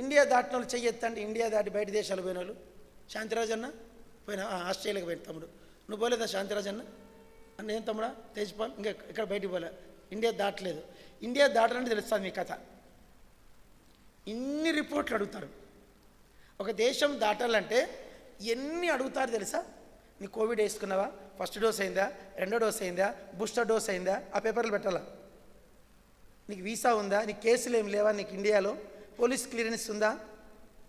ఇండియా దాటిన వాళ్ళు చెయ్యొద్దండి. ఇండియా దాటి బయట దేశాలు పోయిన వాళ్ళు. శాంతిరాజ్ అన్న పోయినా? ఆస్ట్రేలియాకి పోయిన తమ్ముడు. నువ్వు పోలేదా శాంతిరాజ్ అన్న? ఏం తమ్ముడా? తేజ్పాల్ ఇంకా ఇక్కడ బయటికి పోలే. ఇండియా దాటలేదు. ఇండియా దాటాలంటే తెలుస్తుంది మీ కథ. ఇన్ని రిపోర్ట్లు అడుగుతారు. ఒక దేశం దాటాలంటే ఎన్ని అడుగుతారు తెలుసా? నీ కోవిడ్ వేసుకున్నావా? ఫస్ట్ డోస్ అయిందా? రెండో డోస్ అయిందా? బూస్టర్ డోస్ అయిందా? ఆ పేపర్లు పెట్టాలా? నీకు వీసా ఉందా? నీకు కేసులు ఏమి లేవా? నీకు ఇండియాలో పోలీస్ క్లియరెన్స్ ఉందా?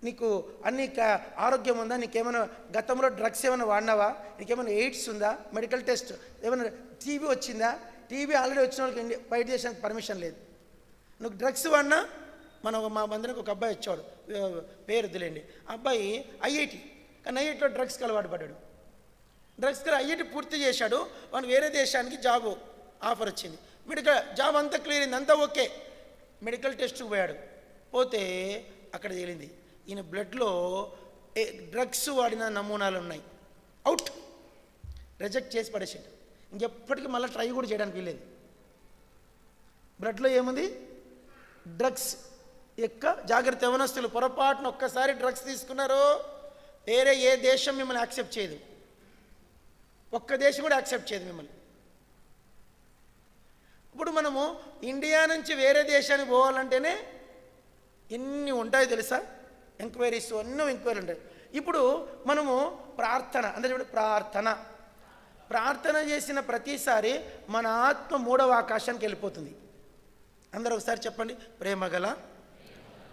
నీకు అన్ని ఆరోగ్యం ఉందా? నీకేమైనా గతంలో డ్రగ్స్ ఏమైనా వాడినావా? నీకేమైనా ఎయిడ్స్ ఉందా? మెడికల్ టెస్ట్ ఏమైనా? టీబీ వచ్చిందా? టీబీ ఆల్రెడీ వచ్చిన వాళ్ళకి బయట దేశానికి పర్మిషన్ లేదు. నువ్వు డ్రగ్స్ వాడినా మా మందిరికి ఒక అబ్బాయి వచ్చాడు, పేరు వద్దులేండి. అబ్బాయి ఐఐటి, కానీ ఐఐటిలో డ్రగ్స్కి అలవాటు పడ్డాడు. డ్రగ్స్కి ఐఐటి పూర్తి చేశాడు. వాడు వేరే దేశానికి జాబు ఆఫర్ వచ్చింది, మెడికల్ జాబ్ అంతా క్లియర్ అయింది, అంతా ఓకే. మెడికల్ టెస్ట్కి పోయాడు, పోతే అక్కడ తేలింది ఈయన బ్లడ్లో డ్రగ్స్ వాడిన నమూనాలు ఉన్నాయి, అవుట్, రిజెక్ట్ చేసి పడేసాడు. ఇంకెప్పటికీ మళ్ళీ ట్రై కూడా చేయడానికి వీల్లేదు. బ్లడ్లో ఏముంది? డ్రగ్స్. జాగ్రత్త యవనస్తులు, పొరపాటున ఒక్కసారి డ్రగ్స్ తీసుకున్నారో వేరే ఏ దేశం మిమ్మల్ని యాక్సెప్ట్ చేయదు, ఒక్క దేశం కూడా యాక్సెప్ట్ చేయదు మిమ్మల్ని. ఇప్పుడు మనము ఇండియా నుంచి వేరే దేశానికి పోవాలంటేనే ఎన్ని ఉంటాయో తెలుసా, ఎంక్వైరీస్, ఎన్నో ఎంక్వైరీలు ఉంటాయి. ఇప్పుడు మనము ప్రార్థన అంటే ప్రార్థన చేసిన ప్రతిసారి మన ఆత్మ 3వ ఆకాశానికి వెళ్ళిపోతుంది. అందరూ ఒకసారి చెప్పండి, ప్రేమగల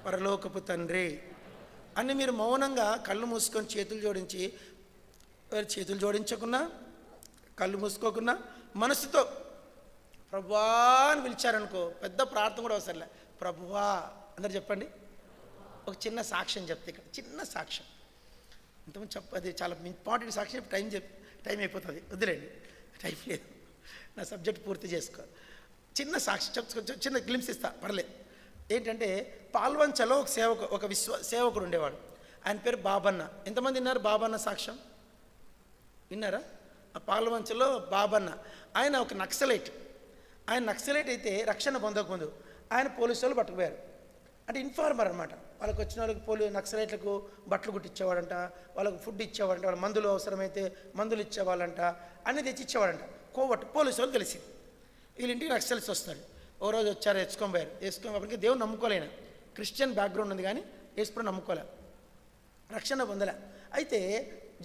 పరలోకపు తండ్రి అని. మీరు మౌనంగా కళ్ళు మూసుకొని చేతులు జోడించి, చేతులు జోడించకున్నా కళ్ళు మూసుకోకున్నా మనసుతో ప్రభువా అని పిలిచారనుకో, పెద్ద ప్రార్థన కూడా అవసరంలే, ప్రభువా అందరు చెప్పండి. ఒక చిన్న సాక్ష్యం చెప్తే, ఇక్కడ చిన్న సాక్ష్యం, ఇంతకుముందు అది చాలా ఇంపార్టెంట్ సాక్ష్యం. టైం అయిపోతుంది, వద్దులేండి, టైం లేదు, నా సబ్జెక్ట్ పూర్తి చేసుకో. చిన్న సాక్ష్యం కొంచెం చిన్న గ్లిమ్స్ ఇస్తా, పర్లేదు. ఏంటంటే పాల్వంచలో ఒక సేవకుడు ఉండేవాడు, ఆయన పేరు బాబన్న. ఎంతమంది విన్నారు బాబన్న సాక్ష్యం? విన్నారా? ఆ పాల్వంచలో బాబన్న, ఆయన ఒక నక్సలైట్. ఆయన నక్సలైట్ అయితే రక్షణ పొందకముందు ఆయన పోలీసు వాళ్ళు పట్టుకుపోయారు. అంటే ఇన్ఫార్మర్ అనమాట. వాళ్ళకి వచ్చిన వాళ్ళకి నక్సలైట్లకు బట్టలు కుట్టించేవాడంట, వాళ్ళకు ఫుడ్ ఇచ్చేవాడంట, వాళ్ళ మందులు అవసరమైతే మందులు ఇచ్చేవాళ్ళంట, అన్నీ తెచ్చి ఇచ్చేవాడంట. కోవట్టు పోలీసు వాళ్ళు తెలిసింది, వీళ్ళింటికి నక్సలైట్స్ వస్తారు. ఓ రోజు వచ్చారు, ఎత్తుకొని దేవుని నమ్ముకోలేను, క్రిస్టియన్ బ్యాక్గ్రౌండ్ ఉంది కానీ యేసుప్రభుని నమ్ముకోలే, రక్షణ పొందలే. అయితే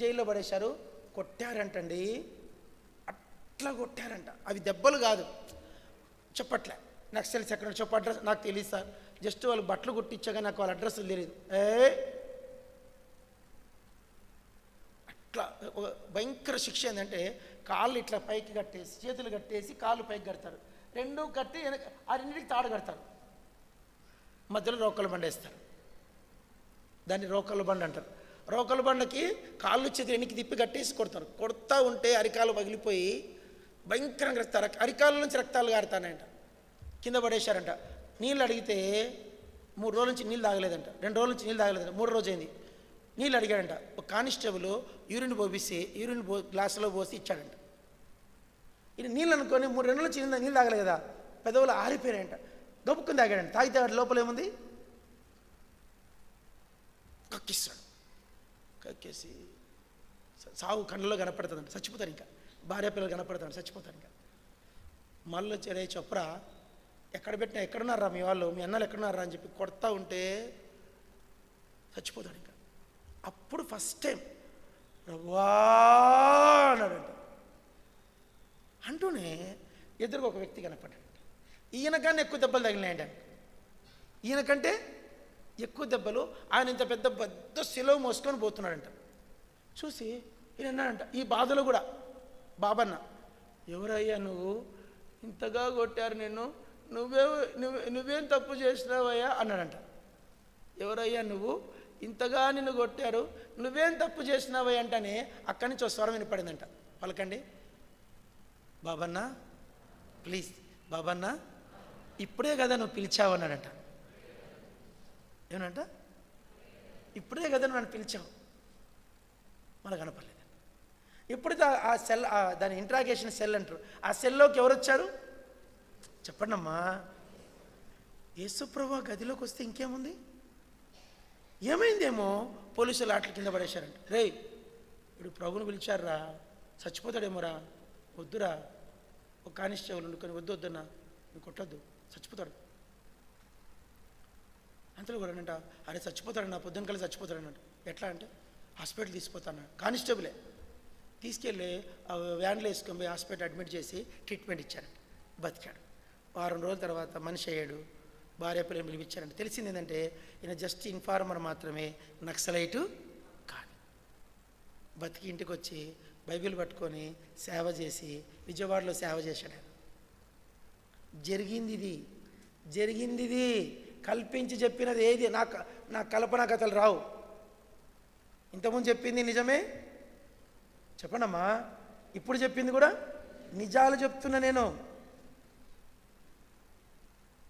జైల్లో పడేశారు, కొట్టారంటండి, అట్లా కొట్టారంట. అవి దెబ్బలు కాదు, చెప్పట్లే. నక్సలైట్స్ ఎక్కడ చెప్పు అడ్రస్ నాకు తెలియదు సార్, జస్ట్ వాళ్ళు బట్టలు కుట్టించగా నాకు వాళ్ళ అడ్రస్ తెలియదు. అట్లా భయంకర శిక్ష ఏంటంటే కాళ్ళు ఇట్లా పైకి కట్టేసి, చేతులు కట్టేసి కాళ్ళు పైకి కడతారు, రెండు కట్టి ఆ రెండింటికి తాడు కడతారు, మధ్యలో రోకల బండ వేస్తారు. దాన్ని రోకల బండ అంటారు. రోకల బండకి కాళ్ళు చేతులు వెనక్కి తిప్పి కట్టేసి కొడతారు. కొడతా ఉంటే అరికాలు పగిలిపోయి భయంకరంగా రక్తారు, అరికాల నుంచి రక్తాలు కారుతానంట. కింద పడేశారంట. నీళ్ళు అడిగితే 3 రోజుల నుంచి నీళ్ళు తాగలేదంట, 2 రోజుల నుంచి నీళ్ళు తాగలేదంట, 3 రోజు అయింది. నీళ్ళు అడిగాడంట. ఒక కానిస్టేబుల్ యూరిన్ పోపిస్తే గ్లాసులో పోసి ఇచ్చాడంట. ఇది నీళ్ళు అనుకొని 2 రోజుల నుంచి నీళ్ళు తాగలేదు కదా, పెదవులు ఆరిపోయాయంట. గబుక్కుని తాగాడంట. తాగితే వాటి లోపల ఏముంది? కక్కిస్తాడు. కక్కేసి సాగు కళ్ళలో కనపడుతుందంట, చచ్చిపోతారు. ఇంకా భార్య పిల్లలు కనపడతాడు, చచ్చిపోతారు. ఇంకా మళ్ళీ వచ్చే చొప్రా ఎక్కడ పెట్టినా, ఎక్కడున్నారా మీ వాళ్ళు, మీ అన్నలు ఎక్కడున్నారా అని చెప్పి కొడతా ఉంటే చచ్చిపోతాడు. ఇంకా అప్పుడు ఫస్ట్ టైం ప్రభువా అన్నాడంట. అంటూనే ఎదురుగా ఒక వ్యక్తి కనపడ్డాడు. ఈయనకన్నా ఎక్కువ దెబ్బలు తగిలినాయంట. ఈయనకంటే ఎక్కువ దెబ్బలు. ఆయన ఇంత పెద్ద శిలువ మోసుకొని పోతున్నాడంట. చూసి ఈయన అన్నాడంట, ఈ బాధలో కూడా, బాబన్న ఎవరయ్యా నువ్వు, ఇంతగా కొట్టారు నిన్ను, నువ్వేం తప్పు చేసినావయ్యా అన్నాడంట. ఎవరయ్యా నువ్వు, ఇంతగా నిన్ను కొట్టారు, నువ్వేం తప్పు చేసినావయ్యా అంటేనే అక్కడి నుంచి ఒక స్వరం వినపడిందంట. పలకండి, బాబన్న ప్లీజ్, బాబన్న ఇప్పుడే కదా నువ్వు పిలిచావు అన్నాడంట. ఏమనంట? ఇప్పుడే కదా నువ్వు నన్ను పిలిచావు. మన కనపడలేదు. ఎప్పుడైతే ఆ సెల్, దాని ఇంట్రాగేషన్ సెల్ అంటారు, ఆ సెల్లోకి ఎవరు వచ్చారు చెప్పండి అమ్మా? యేసుప్రభు గదిలోకి వస్తే ఇంకేముంది? ఏమైందేమో పోలీసులు ఆటల కింద పడేశారంట. రే ఇప్పుడు ప్రభుని పిలిచారా, చచ్చిపోతాడేమోరా, వద్దురా, ఒక కానిస్టేబుల్ ఉండుకొని వద్దన్నా నువ్వు కొట్టొద్దు, చచ్చిపోతాడు. అంతలో కూడా అంట, అరే చచ్చిపోతాడు, నా పొద్దున్న కలిసి చచ్చిపోతాడన్నట్టు. ఎట్లా అంటే హాస్పిటల్ తీసుకుపోతాను. కానిస్టేబులే తీసుకెళ్ళి ఆ వ్యాన్లో వేసుకొని పోయి హాస్పిటల్ అడ్మిట్ చేసి ట్రీట్మెంట్ ఇచ్చారంట. బతికాడు. 6 రోజుల తర్వాత మనిషి అయ్యాడు. భార్య పిల్లలు పిలిపించారంటే తెలిసింది ఏంటంటే ఈయన జస్ట్ ఇన్ఫార్మర్ మాత్రమే, నక్సలైటు కాదు. బతికి ఇంటికి వచ్చి బైబిల్ పట్టుకొని సేవ చేసి విజయవాడలో సేవ చేశాడు. జరిగింది ఇది కల్పించి చెప్పినది ఏది నా కల్పనా కథలు రావు. ఇంతకుముందు చెప్పింది నిజమే, చెప్పండమ్మా. ఇప్పుడు చెప్పింది కూడా నిజాలు చెప్తున్నా నేను.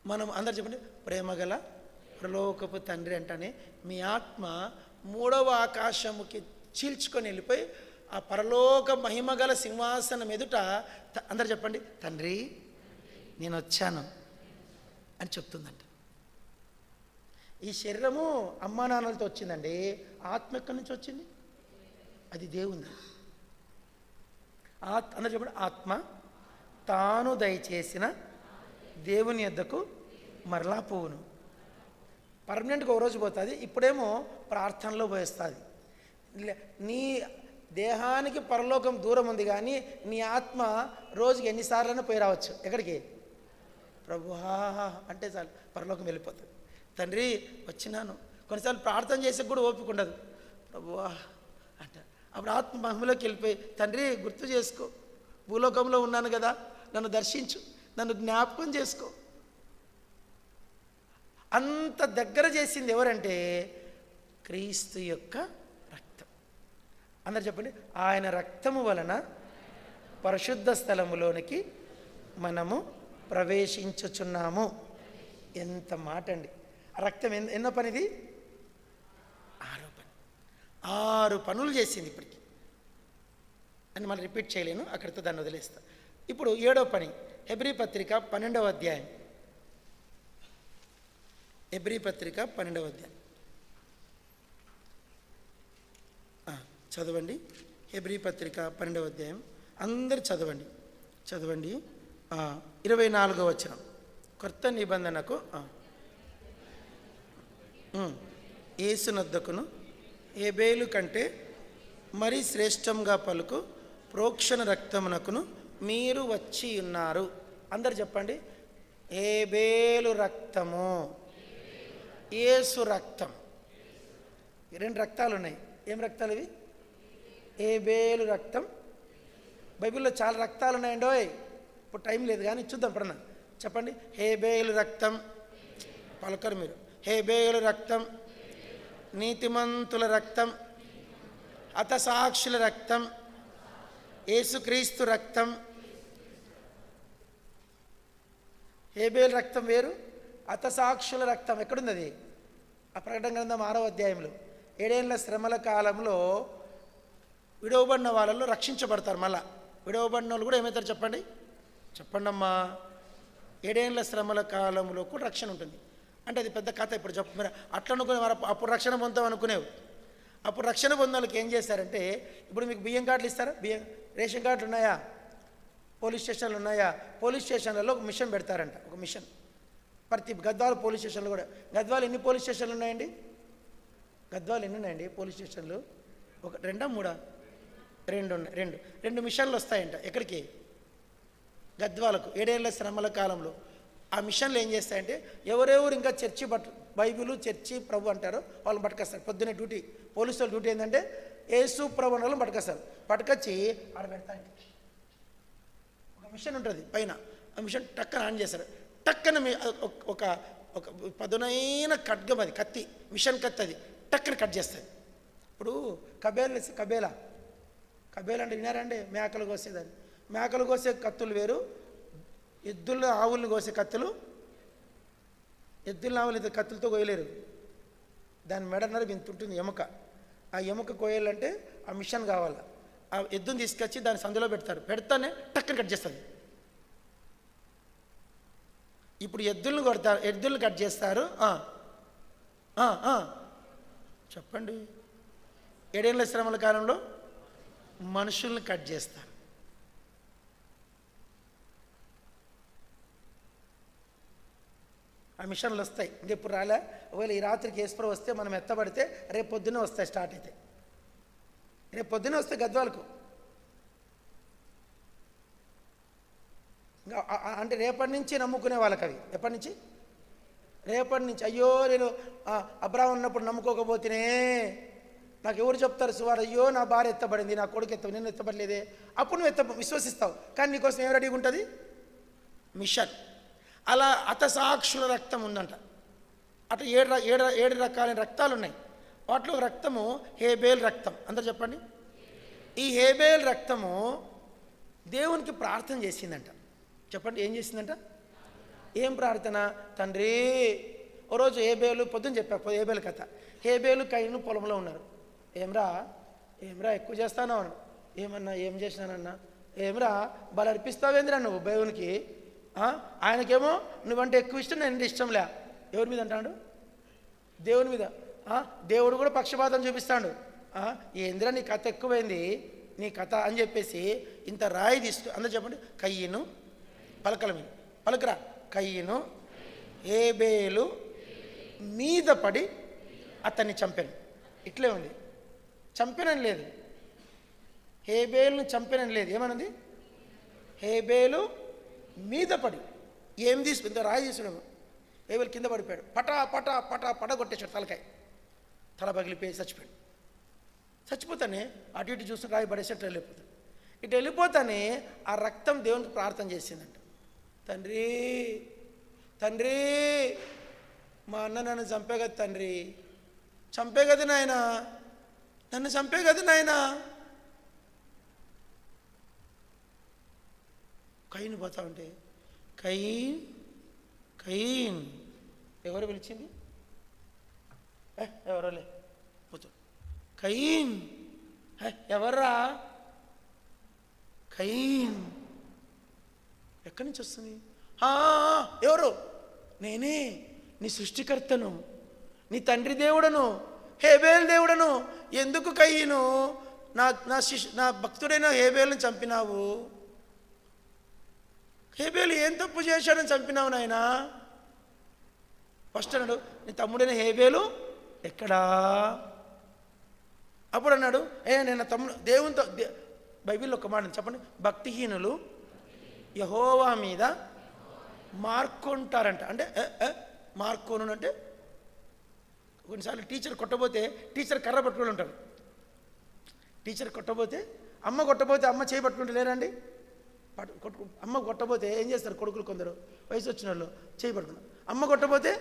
మనం అందరు చెప్పండి, ప్రేమగల ప్రలోకపు తండ్రి అంటానే మీ ఆత్మ మూడవ ఆకాశముకి చీల్చుకొని వెళ్ళిపోయి ఆ పరలోక మహిమగల సింహాసనం ఎదుట అందరు చెప్పండి, తండ్రి నేను వచ్చాను అని చెప్తుందంట. ఈ శరీరము అమ్మా నాన్నలతో వచ్చిందండి, ఆత్మ ఎక్కడి నుంచి వచ్చింది? అది దేవుంది. అందరు చెప్పండి, ఆత్మ తాను దయచేసిన దేవుని యొద్దకు మరలా పోవును. పర్మనెంట్గా ఒక రోజు పోతుంది, ఇప్పుడేమో ప్రార్థనలో పోయేస్తుంది. నీ దేహానికి పరలోకం దూరం ఉంది, కానీ నీ ఆత్మ రోజుకి ఎన్నిసార్లైనా పోయి రావచ్చు. ఎక్కడికి? ప్రభువా అంటే చాలు పరలోకం వెళ్ళిపోతుంది. తండ్రి వచ్చినాను. కొన్నిసార్లు ప్రార్థన చేసే కూడా ఓపిక ఉండదు. ప్రభువా అంట. అప్పుడు ఆత్మ మహిమలోకి వెళ్ళిపోయి, తండ్రి గుర్తు చేసుకో, భూలోకంలో ఉన్నాను కదా, నన్ను దర్శించు, నన్ను జ్ఞాపకం చేసుకో. అంత దగ్గర చేసింది ఎవరంటే క్రీస్తు యొక్క రక్తం. అందరు చెప్పండి, ఆయన రక్తము వలన పరిశుద్ధ స్థలములోనికి మనము ప్రవేశించుచున్నాము. ఎంత మాట అండి! రక్తం ఎన్నో పనిది? 6వ పని. 6 పనులు చేసింది ఇప్పటికి అని మళ్ళీ రిపీట్ చేయలేను, అక్కడితో దాన్ని వదిలేస్తా. ఇప్పుడు 7వ పని, హెబ్రీ పత్రిక 12వ అధ్యాయం. హెబ్రీ పత్రిక 12వ అధ్యాయం చదవండి. హెబ్రీ పత్రిక 12వ అధ్యాయం అందరు చదవండి. 24వ వచనం. కొత్త నిబంధనకు యేసునొద్దకును హేబేలు కంటే మరీ శ్రేష్టంగా పలుకు ప్రోక్షణ రక్తమునకును మీరు వచ్చి ఉన్నారు. అందరు చెప్పండి, హేబేలు రక్తము, యేసు రక్తం. 2 రక్తాలు ఉన్నాయి. ఏం రక్తాలు ఇవి? హేబేలు రక్తం. బైబిల్లో చాలా రక్తాలు ఉన్నాయండోయ్, ఇప్పుడు టైం లేదు కానీ చూద్దాం. ఎప్పుడన్నా చెప్పండి, హేబేలు రక్తం. పలకరు మీరు. హేబేలు రక్తం, నీతిమంతుల రక్తం, హతసాక్షుల రక్తం, యేసుక్రీస్తు రక్తం. హేబేలు రక్తం వేరు, హతసాక్షుల రక్తం ఎక్కడుంది? అది ఆ ప్రకటన గ్రంథం 6వ అధ్యాయంలో. 7 ఏళ్ల శ్రమల కాలంలో విడవబడిన వాళ్ళలో రక్షించబడతారు. మళ్ళా విడవబడిన వాళ్ళు కూడా ఏమవుతారు చెప్పండి? చెప్పండి అమ్మా. 7 ఏళ్ల శ్రమల కాలంలో కూడా రక్షణ ఉంటుంది. అంటే అది పెద్ద కథ. ఇప్పుడు చెప్పు మరి. అట్లా అనుకునే వారు అప్పుడు రక్షణ పొందాం అనుకునేవి. అప్పుడు రక్షణ పొందిన వాళ్ళకి ఏం చేస్తారంటే, ఇప్పుడు మీకు బియ్యం కార్డులు ఇస్తారా? రేషన్ కార్డులు ఉన్నాయా? పోలీస్ స్టేషన్లు ఉన్నాయా? పోలీస్ స్టేషన్లలో ఒక మిషన్ పెడతారంట. ఒక మిషన్ ప్రతి గద్వాల పోలీస్ స్టేషన్లు కూడా. గద్వాలు ఎన్ని పోలీస్ స్టేషన్లు ఉన్నాయండి? గద్వాలు ఎన్ని ఉన్నాయండి పోలీస్ స్టేషన్లు? 1, 2, 3? 2 ఉన్నాయి. 2 మిషన్లు వస్తాయంట. ఎక్కడికి? గద్వాలకు. 7 ఏళ్ల శ్రమల కాలంలో ఆ మిషన్లు ఏం చేస్తాయంటే, ఎవరెవరు ఇంకా చర్చి బైబిలు చర్చి ప్రభు అంటారో వాళ్ళని పట్టుకొస్తారు. పొద్దున్నే డ్యూటీ, పోలీసు వాళ్ళ డ్యూటీ ఏంటంటే యేసు ప్రభు అన్న వాళ్ళని పట్టుకొస్తారు. పట్టుకొచ్చి ఆడ పెడతాయండి. ఒక మిషన్ ఉంటుంది పైన. ఆ మిషన్ టక్కన ఆన్ చేస్తారు. టక్కన ఒక ఒక పదునైన ఖడ్గం, అది కత్తి, మిషన్ కత్తి, అది టక్కన కట్ చేస్తుంది. ఇప్పుడు కబేలా అంటే వినారండి? మేకలు కోసేదాన్ని. మేకలు కోసే కత్తులు వేరు, ఎద్దుల ఆవులను కోసే కత్తులు. ఎద్దుల ఆవులు కత్తులతో కోయలేరు. దాని మెడన్నర ఇంత ఉంటుంది ఎముక. ఆ ఎముక కోయాలంటే ఆ మిషన్ కావాలి. ఆ ఎద్దుని తీసుకొచ్చి దాని సందులో పెడతారు. పెడతానే టక్కన కట్ చేస్తుంది. ఇప్పుడు ఎద్దులను కొడతారు, ఎద్దులను కట్ చేస్తారు. చెప్పండి. 7 ఏళ్ల శ్రమల కాలంలో మనుషుల్ని కట్ చేస్తారు. ఆ మిషన్లు వస్తాయి. ఇంకెప్పుడు రాలే. ఒకవేళ ఈ రాత్రికి ఏసుప్రో వస్తే మనం ఎత్తబడితే రేపు పొద్దున్నే వస్తాయి. స్టార్ట్ అయితే రేపు పొద్దున్నే వస్తాయి గద్వాలకు. అంటే రేపటి నుంచి నమ్ముకునే వాళ్ళకి అవి. ఎప్పటి నుంచి? రేపటి నుంచి. అయ్యో నేను అబ్రాహం ఉన్నప్పుడు నమ్ముకోకపోతేనే నాకు ఎవరు చెప్తారు సువార్? అయ్యో నా భార్య ఎత్తబడింది, నా కొడుకు నేను ఎత్తబడలేదే. అప్పుడు నువ్వు విశ్వసిస్తావు. కానీ నీకోసం ఏం రెడీగా ఉంటుంది? మిషన్. అలా హతసాక్షుల రక్తం ఉందంట. అట్లా 7 రకాలైన రక్తాలు ఉన్నాయి. వాటిలో రక్తము హేబేల్ రక్తం. అందరు చెప్పండి. ఈ హేబేల్ రక్తము దేవునికి ప్రార్థన చేసిందంట. చెప్పండి, ఏం చేసిందంట? ఏం ప్రార్థన? తండ్రి, ఓ రోజు హేబేలు, పొద్దున్న చెప్పా హేబేలు కథ. హేబేలు కయీను పొలంలో ఉన్నారు. ఏమ్రా ఎక్కువ చేస్తాను అన్నాడు. ఏమన్నా, ఏం చేసినానన్నా? ఏమ్రా బలి అర్పిస్తావేంద్రా నువ్వు దేవునికి? ఆయనకేమో నువ్వంటే ఎక్కువ ఇష్టం, నేను ఇష్టంలే. ఎవరి మీద అంటాడు? దేవుని మీద. దేవుడు కూడా పక్షపాతం చూపిస్తాడు. ఏంద్రా నీ కథ ఎక్కువైంది, నీ కథ అని చెప్పేసి ఇంత రాయి తీస్తూ అందరూ చెప్పండి, కయ్యను పలకల మీద పలకరా. కయ్యను హేబేలు మీద పడి అతన్ని చంపాను. ఇట్లే ఉంది, చంపినని లేదు. హేబేలును చంపినని లేదు. ఏమన్నది? హేబేలు మీద పడి ఏం తీసుకు ఇంత రాయి తీసుకున్నాము. హేబేలు కింద పడిపోయాడు. పటా పటా పటా పట కొట్టేశాడు. తల పగిలిపోయి చచ్చిపోయాడు. చచ్చిపోతానే అటు ఇటు చూసి రాయి పడేసేట్టు వెళ్ళిపోతాడు. ఇటు వెళ్ళిపోతానే ఆ రక్తం దేవునికి ప్రార్థన చేసిందంట. తండ్రి మా అన్న నన్ను చంపే కదా తండ్రి, చంపే కదా నాయన, నన్ను చంపే కదా నాయన. కయీను పోతా ఉంటే కయీన్ ఎవరు పిలిచింది? ఎవరోలే పోతాడు. కయీన్ ఎవర్రా? కయీన్ ఎక్కడి నుంచి వస్తుంది? ఎవరు? నేనే, నీ సృష్టికర్తను, నీ తండ్రి దేవుడను, హేబేలు దేవుడను. ఎందుకు కయీను నా భక్తుడైన హేబేలుని చంపినావు? హేబేలు ఏం తప్పు చేశాడని చంపినావు నాయనా? ఫస్ట్ అన్నాడు, నీ తమ్ముడైన హేబేలు ఎక్కడా? అప్పుడు అన్నాడు, నేను తమ్ముడు దేవునితో. బైబిల్లో ఒక మాట చెప్పండి, భక్తిహీనులు యెహోవా మీద మార్కొంటారంట. అంటే మార్కోను అంటే కొన్నిసార్లు టీచర్ కొట్టబోతే టీచర్ కర్ర పట్టుకుని ఉంటారు. టీచర్ కొట్టబోతే అమ్మ కొట్టబోతే అమ్మ చేయి పట్టుకుంటే లేరండి. అమ్మ కొట్టబోతే ఏం చేస్తారు కొడుకులు కొందరు వయసు వచ్చిన వాళ్ళు? చేయి పట్టుకున్నారు. అమ్మ కొట్టబోతే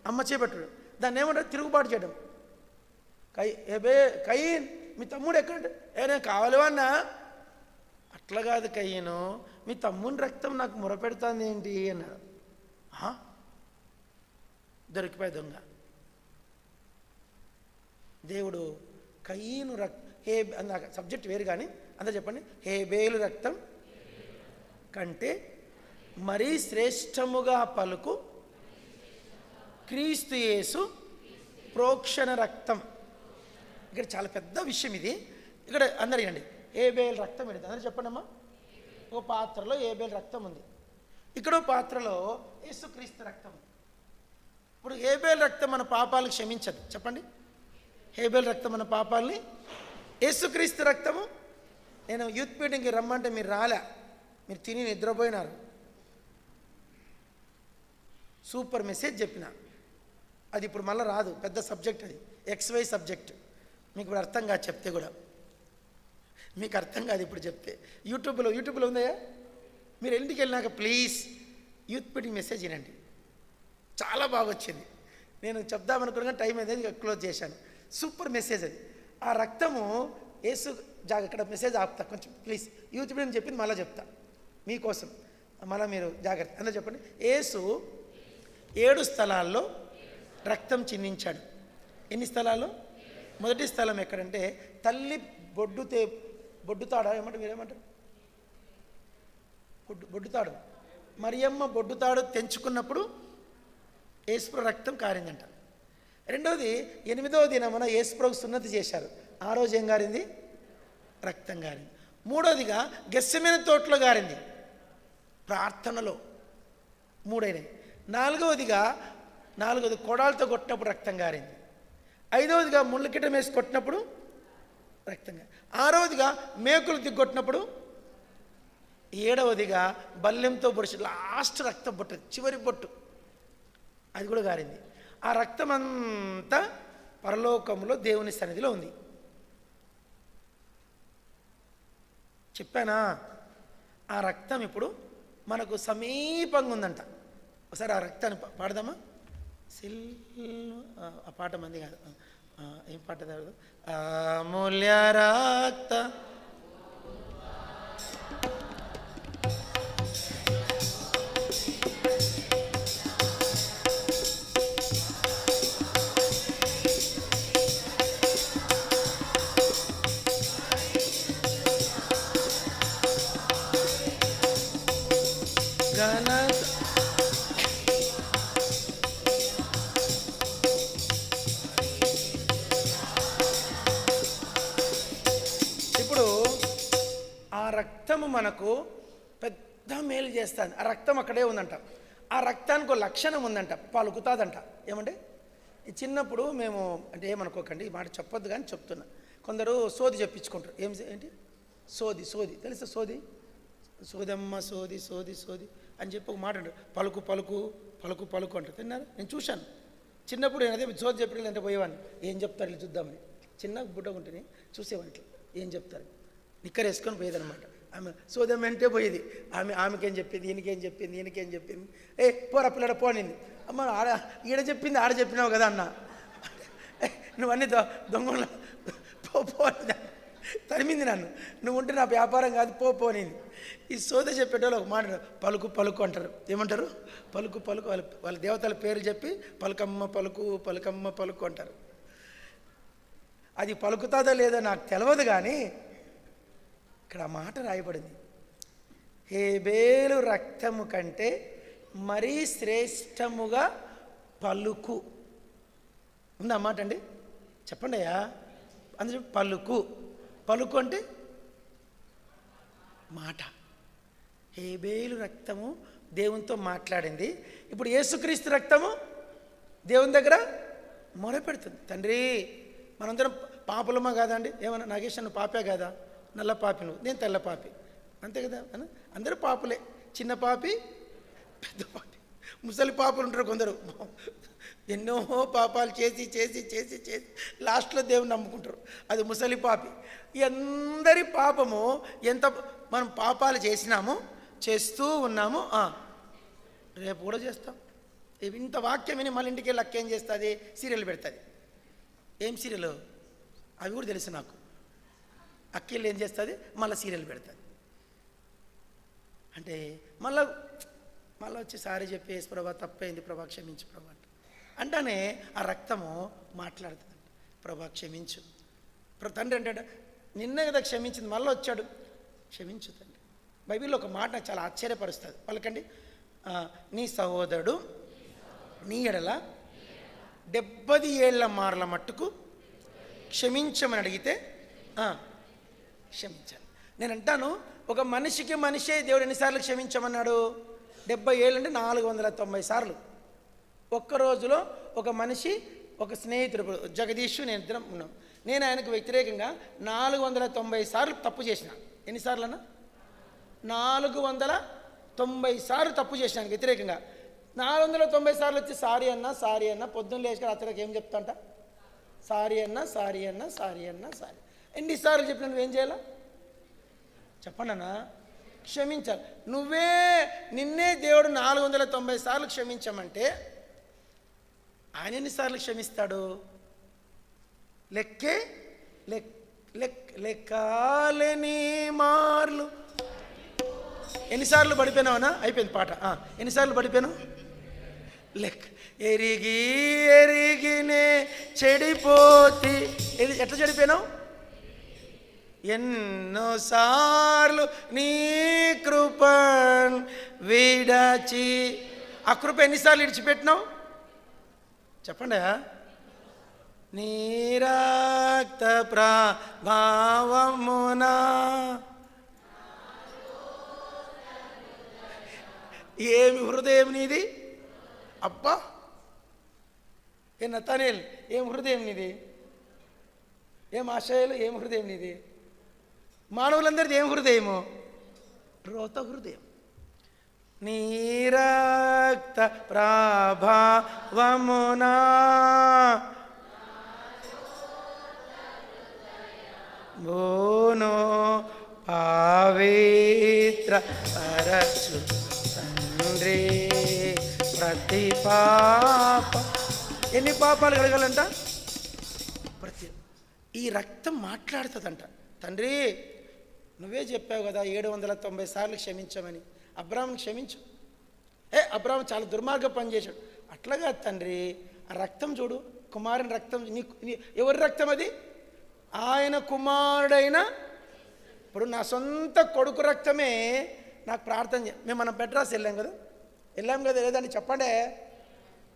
అమ్మ చేయి పట్టుకున్నాడు. దాన్ని ఏమంటారు? తిరుగుబాటు చేయడం. కయీన్ మీ తమ్ముడు ఎక్కడంటే నేను కావాలివన్నా. అట్లా కాదు కయ్యను, మీ తమ్ముని రక్తం నాకు మొరపెడుతుంది ఏంటి అన్నాడు. దొరికిపోయి దొంగ. దేవుడు కయీను నాకు సబ్జెక్ట్ వేరు కానీ అంతా చెప్పండి. హేబేలు రక్తం కంటే మరీ శ్రేష్టముగా పలుకు క్రీస్తు యేసు ప్రోక్షణ రక్తం. ఇక్కడ చాలా పెద్ద విషయం ఇది. ఇక్కడ అందరు అండి, హేబేలు రక్తం ఏంటి అందరూ చెప్పండి అమ్మా. ఒక పాత్రలో హేబేలు రక్తం ఉంది, ఇక్కడ పాత్రలో యేసుక్రీస్తు రక్తం ఉంది. ఇప్పుడు హేబేలు రక్తం మన పాపాలను క్షమించదు. చెప్పండి, హేబేలు రక్తం మన పాపాలని, యేసుక్రీస్తు రక్తము. నేను యూత్ మీటింగ్కి రమ్మంటే మీరు రాలే, మీరు తిని నిద్రపోయినారు. సూపర్ మెసేజ్ చెప్పిన, అది ఇప్పుడు మళ్ళీ రాదు. పెద్ద సబ్జెక్ట్ అది, XY సబ్జెక్ట్. మీకు ఇప్పుడు అర్థం కాదు చెప్తే కూడా, మీకు అర్థం కాదు ఇప్పుడు చెప్తే. యూట్యూబ్లో ఉందయ్యా, మీరు ఇంటికి వెళ్ళినాక ప్లీజ్ యూత్ మీటింగ్ మెసేజ్ వినండి, చాలా బాగా వచ్చింది. నేను చెప్దామనుకున్నా టైం అనేది క్లోజ్ చేశాను. సూపర్ మెసేజ్ అది. ఆ రక్తము యేసు ఇక్కడ మెసేజ్ ఆపుతా కొంచెం ప్లీజ్. యూత్ మీటింగ్ చెప్పింది మళ్ళీ చెప్తా మీకోసం, మళ్ళీ మీరు జాగ్రత్త. అందరూ చెప్పండి, యేసు 7 స్థలాల్లో రక్తం చిందించాడు. ఎన్ని స్థలాలు? మొదటి స్థలం ఎక్కడంటే తల్లి బొడ్డుతాడా ఏమంటారు, మీరేమంటారు? బొడ్డుతాడు. మరియమ్మ బొడ్డుతాడు తెంచుకున్నప్పుడు యేసుప్రభు రక్తం కారిందంట. రెండవది 8వ దినమున యేసుప్రభు సున్నతి చేశారు. ఆ రోజు ఏం గారింది? రక్తం గారింది. మూడవదిగా గెత్సెమనే తోటలో గారింది, ప్రార్థనలో. మూడైనవి. నాలుగవది కొడాలతో కొట్టినప్పుడు రక్తం గారింది. 5వదిగా ముళ్ళకిట వేసి కొట్టినప్పుడు రక్తం గారి. 6వదిగా మేకులు దిగ్గొట్టినప్పుడు. 7వదిగా బల్లెంతో పొడిచి లాస్ట్ రక్తం బొట్టు, చివరి బొట్టు, అది కూడా గారింది. ఆ రక్తం అంతా పరలోకంలో దేవుని సన్నిధిలో ఉంది. చెప్పానా? ఆ రక్తం ఇప్పుడు మనకు సమీపంగా ఉందంట. ఒకసారి ఆ రక్తాన్ని పాడదామా? ఆ పాట మంది కాదు, ఏం పాట కాదు, అమూల్య రక్త ఇప్పుడు ఆ రక్తము మనకు పెద్ద మేలు చేస్తుంది. ఆ రక్తం అక్కడే ఉందంట. ఆ రక్తానికి ఒక లక్షణం ఉందంట, పలుకుతుందంట. ఏమంటే చిన్నప్పుడు మేము, అంటే ఏమనుకోకండి, ఈ మాట చెప్పొద్దు కానీ చెప్తున్నా, కొందరు సోది చెప్పించుకుంటారు. ఏంటి సోది తెలుసా? సోదమ్మ సోది సోది సోది అని చెప్పి ఒక మాట అంటారు. పలుకు పలుకు పలుకు పలుకు అంటారు. తిన్నారు? నేను చూశాను చిన్నప్పుడు. నేను అదే సోది చెప్పి అంటే పోయేవాడిని. ఏం చెప్తారు ఇలా చూద్దామని, చిన్న బుడ్డగా ఉంటేనే చూసేవాడిని. ఏం చెప్తారు? నిక్కర వేసుకొని పోయేదనమాట. ఆమె సోదమ్మ అంటే పోయేది. ఆమెకేం చెప్పింది, ఈయనకేం చెప్పింది. పోరా పిల్లడ పోనింది. అమ్మ ఈడ చెప్పింది ఆడ చెప్పినావు కదా అన్న, నువ్వన్నీ దొంగ పోనింది, తరిమింది నన్ను. నువ్వు ఉంటే నా వ్యాపారం కాదు, పోనింది. ఈ సోద చెప్పేటోళ్ళు ఒక మాట, పలుకు పలుకు అంటారు. ఏమంటారు? పలుకు పలుకు. వాళ్ళ దేవతల పేరు చెప్పి పలుకమ్మ పలుకు అంటారు. అది పలుకుతుందో లేదో నాకు తెలియదు, కానీ ఇక్కడ ఆ మాట రాయబడింది, హేబేలు రక్తము కంటే మరీ శ్రేష్టముగా పలుకు ఉంది. అన్నమాట అండి, చెప్పండి అయ్యా. అందులో పలుకు అంటే మాట. హేబేలు రక్తము దేవునితో మాట్లాడింది. ఇప్పుడు యేసుక్రీస్తు రక్తము దేవుని దగ్గర మొరపెడుతుంది. తండ్రి, మనందరం పాపులమా కాదండి? ఏమన్నా నాగేష్ నువ్వు పాపే కదా? నల్ల పాపి నువ్వు, నేను తెల్ల పాపి, అంతే కదా? అందరూ పాపులే. చిన్న పాపి, పెద్ద పాపి, ముసలి పాపులు ఉంటారు కొందరు. ఎన్నో పాపాలు చేసి లాస్ట్లో దేవుని నమ్ముకుంటారు. అది ముసలి పాపి. అందరి పాపము, ఎంత మనం పాపాలు చేస్తూ ఉన్నాము, రేపు కూడా చేస్తాం. ఇంత వాక్యం విని మళ్ళీ ఇంటికి వెళ్ళి అక్క ఏం చేస్తుంది? సీరియల్ పెడుతుంది. ఏం సీరియల్ అవి కూడా తెలుసు నాకు. అక్కిళ్ళు ఏం చేస్తుంది? మళ్ళీ సీరియల్ పెడుతుంది. అంటే మళ్ళీ వచ్చి సారీ చెప్పేసి, ప్రభా తప్పైంది ప్రభా, క్షమించు ప్రభా అంటానే ఆ రక్తము మాట్లాడుతుంది. ప్రభా క్షమించు. తండ్రి అంటే నిన్నే కదా క్షమించింది, మళ్ళీ వచ్చాడు, క్షమించు తండ్రి. బైబిల్లో ఒక మాట నాకు చాలా ఆశ్చర్యపరుస్తుంది. పలకండి, నీ సహోదరుడు నీ ఎడల 70 ఏళ్ల మార్ల మట్టుకు క్షమించమని అడిగితే క్షమించాలి. నేను అంటాను, ఒక మనిషే దేవుడు ఎన్నిసార్లు క్షమించమన్నాడు? 70 ఏళ్ళు అంటే 490 సార్లు. ఒక్క రోజులో ఒక మనిషి, ఒక స్నేహితుడు జగదీష్, నేను ఇద్దరం ఉన్నాం. నేను ఆయనకు వ్యతిరేకంగా 490 సార్లు తప్పు చేసిన. ఎన్నిసార్లు అన్నా? 490 సార్లు తప్పు చేసినాను వ్యతిరేకంగా. 490 సార్లు వచ్చి సారీ అన్న పొద్దున్న లేచి అతడికి ఏం చెప్తాంట? సారీ అన్న. ఎన్నిసార్లు చెప్పినా నువ్వేం చేయాలా? చెప్పండి అన్న, క్షమించాలి. నిన్నే దేవుడు 490 సార్లు క్షమించమంటే ఆయన ఎన్నిసార్లు క్షమిస్తాడు? లెక్కాలేని మార్లు. ఎన్నిసార్లు పడిపోయినావనా? అయిపోయింది పాట. ఎన్నిసార్లు పడిపోయినావు? ఎరిగినే చెడిపోతి. ఎట్లా చెడిపోయినావు? ఎన్నోసార్లు నీ కృపను విడచి. ఆ కృప ఎన్నిసార్లు విడిచిపెట్టినావు? చెప్పండి. నీ రక్త ప్రభావమునా. ఏమి హృదయం నీది? అబ్బా, ఏ నతానేల్, ఏం హృదయం నీది? ఏం ఆశయాలు, ఏం హృదయం నీది? మానవులందరిది ఏం హృదయము? రోత హృదయం. నీ రక్త ప్రభావమునా బోనో పవిత్ర పరచు తండ్రి ప్రతి పాప. ఎన్ని పాపాలు కలగాలంట? ఈ రక్తం మాట్లాడుతుందంట. తండ్రి, నువ్వే చెప్పావు కదా 790 సార్లు క్షమించమని. అబ్రాహాముని క్షమించు. అబ్రాహాము చాలా దుర్మార్గ పని చేశాడు. అట్లాగా తండ్రి, ఆ రక్తం చూడు, కుమారుని రక్తం. ఎవరి రక్తం అది? ఆయన కుమారుడైన. ఇప్పుడు నా సొంత కొడుకు రక్తమే నాకు ప్రార్థన మేము మనం బెడ్రాస్ వెళ్ళాం కదా, వెళ్ళాం కదా లేదని చెప్పండి.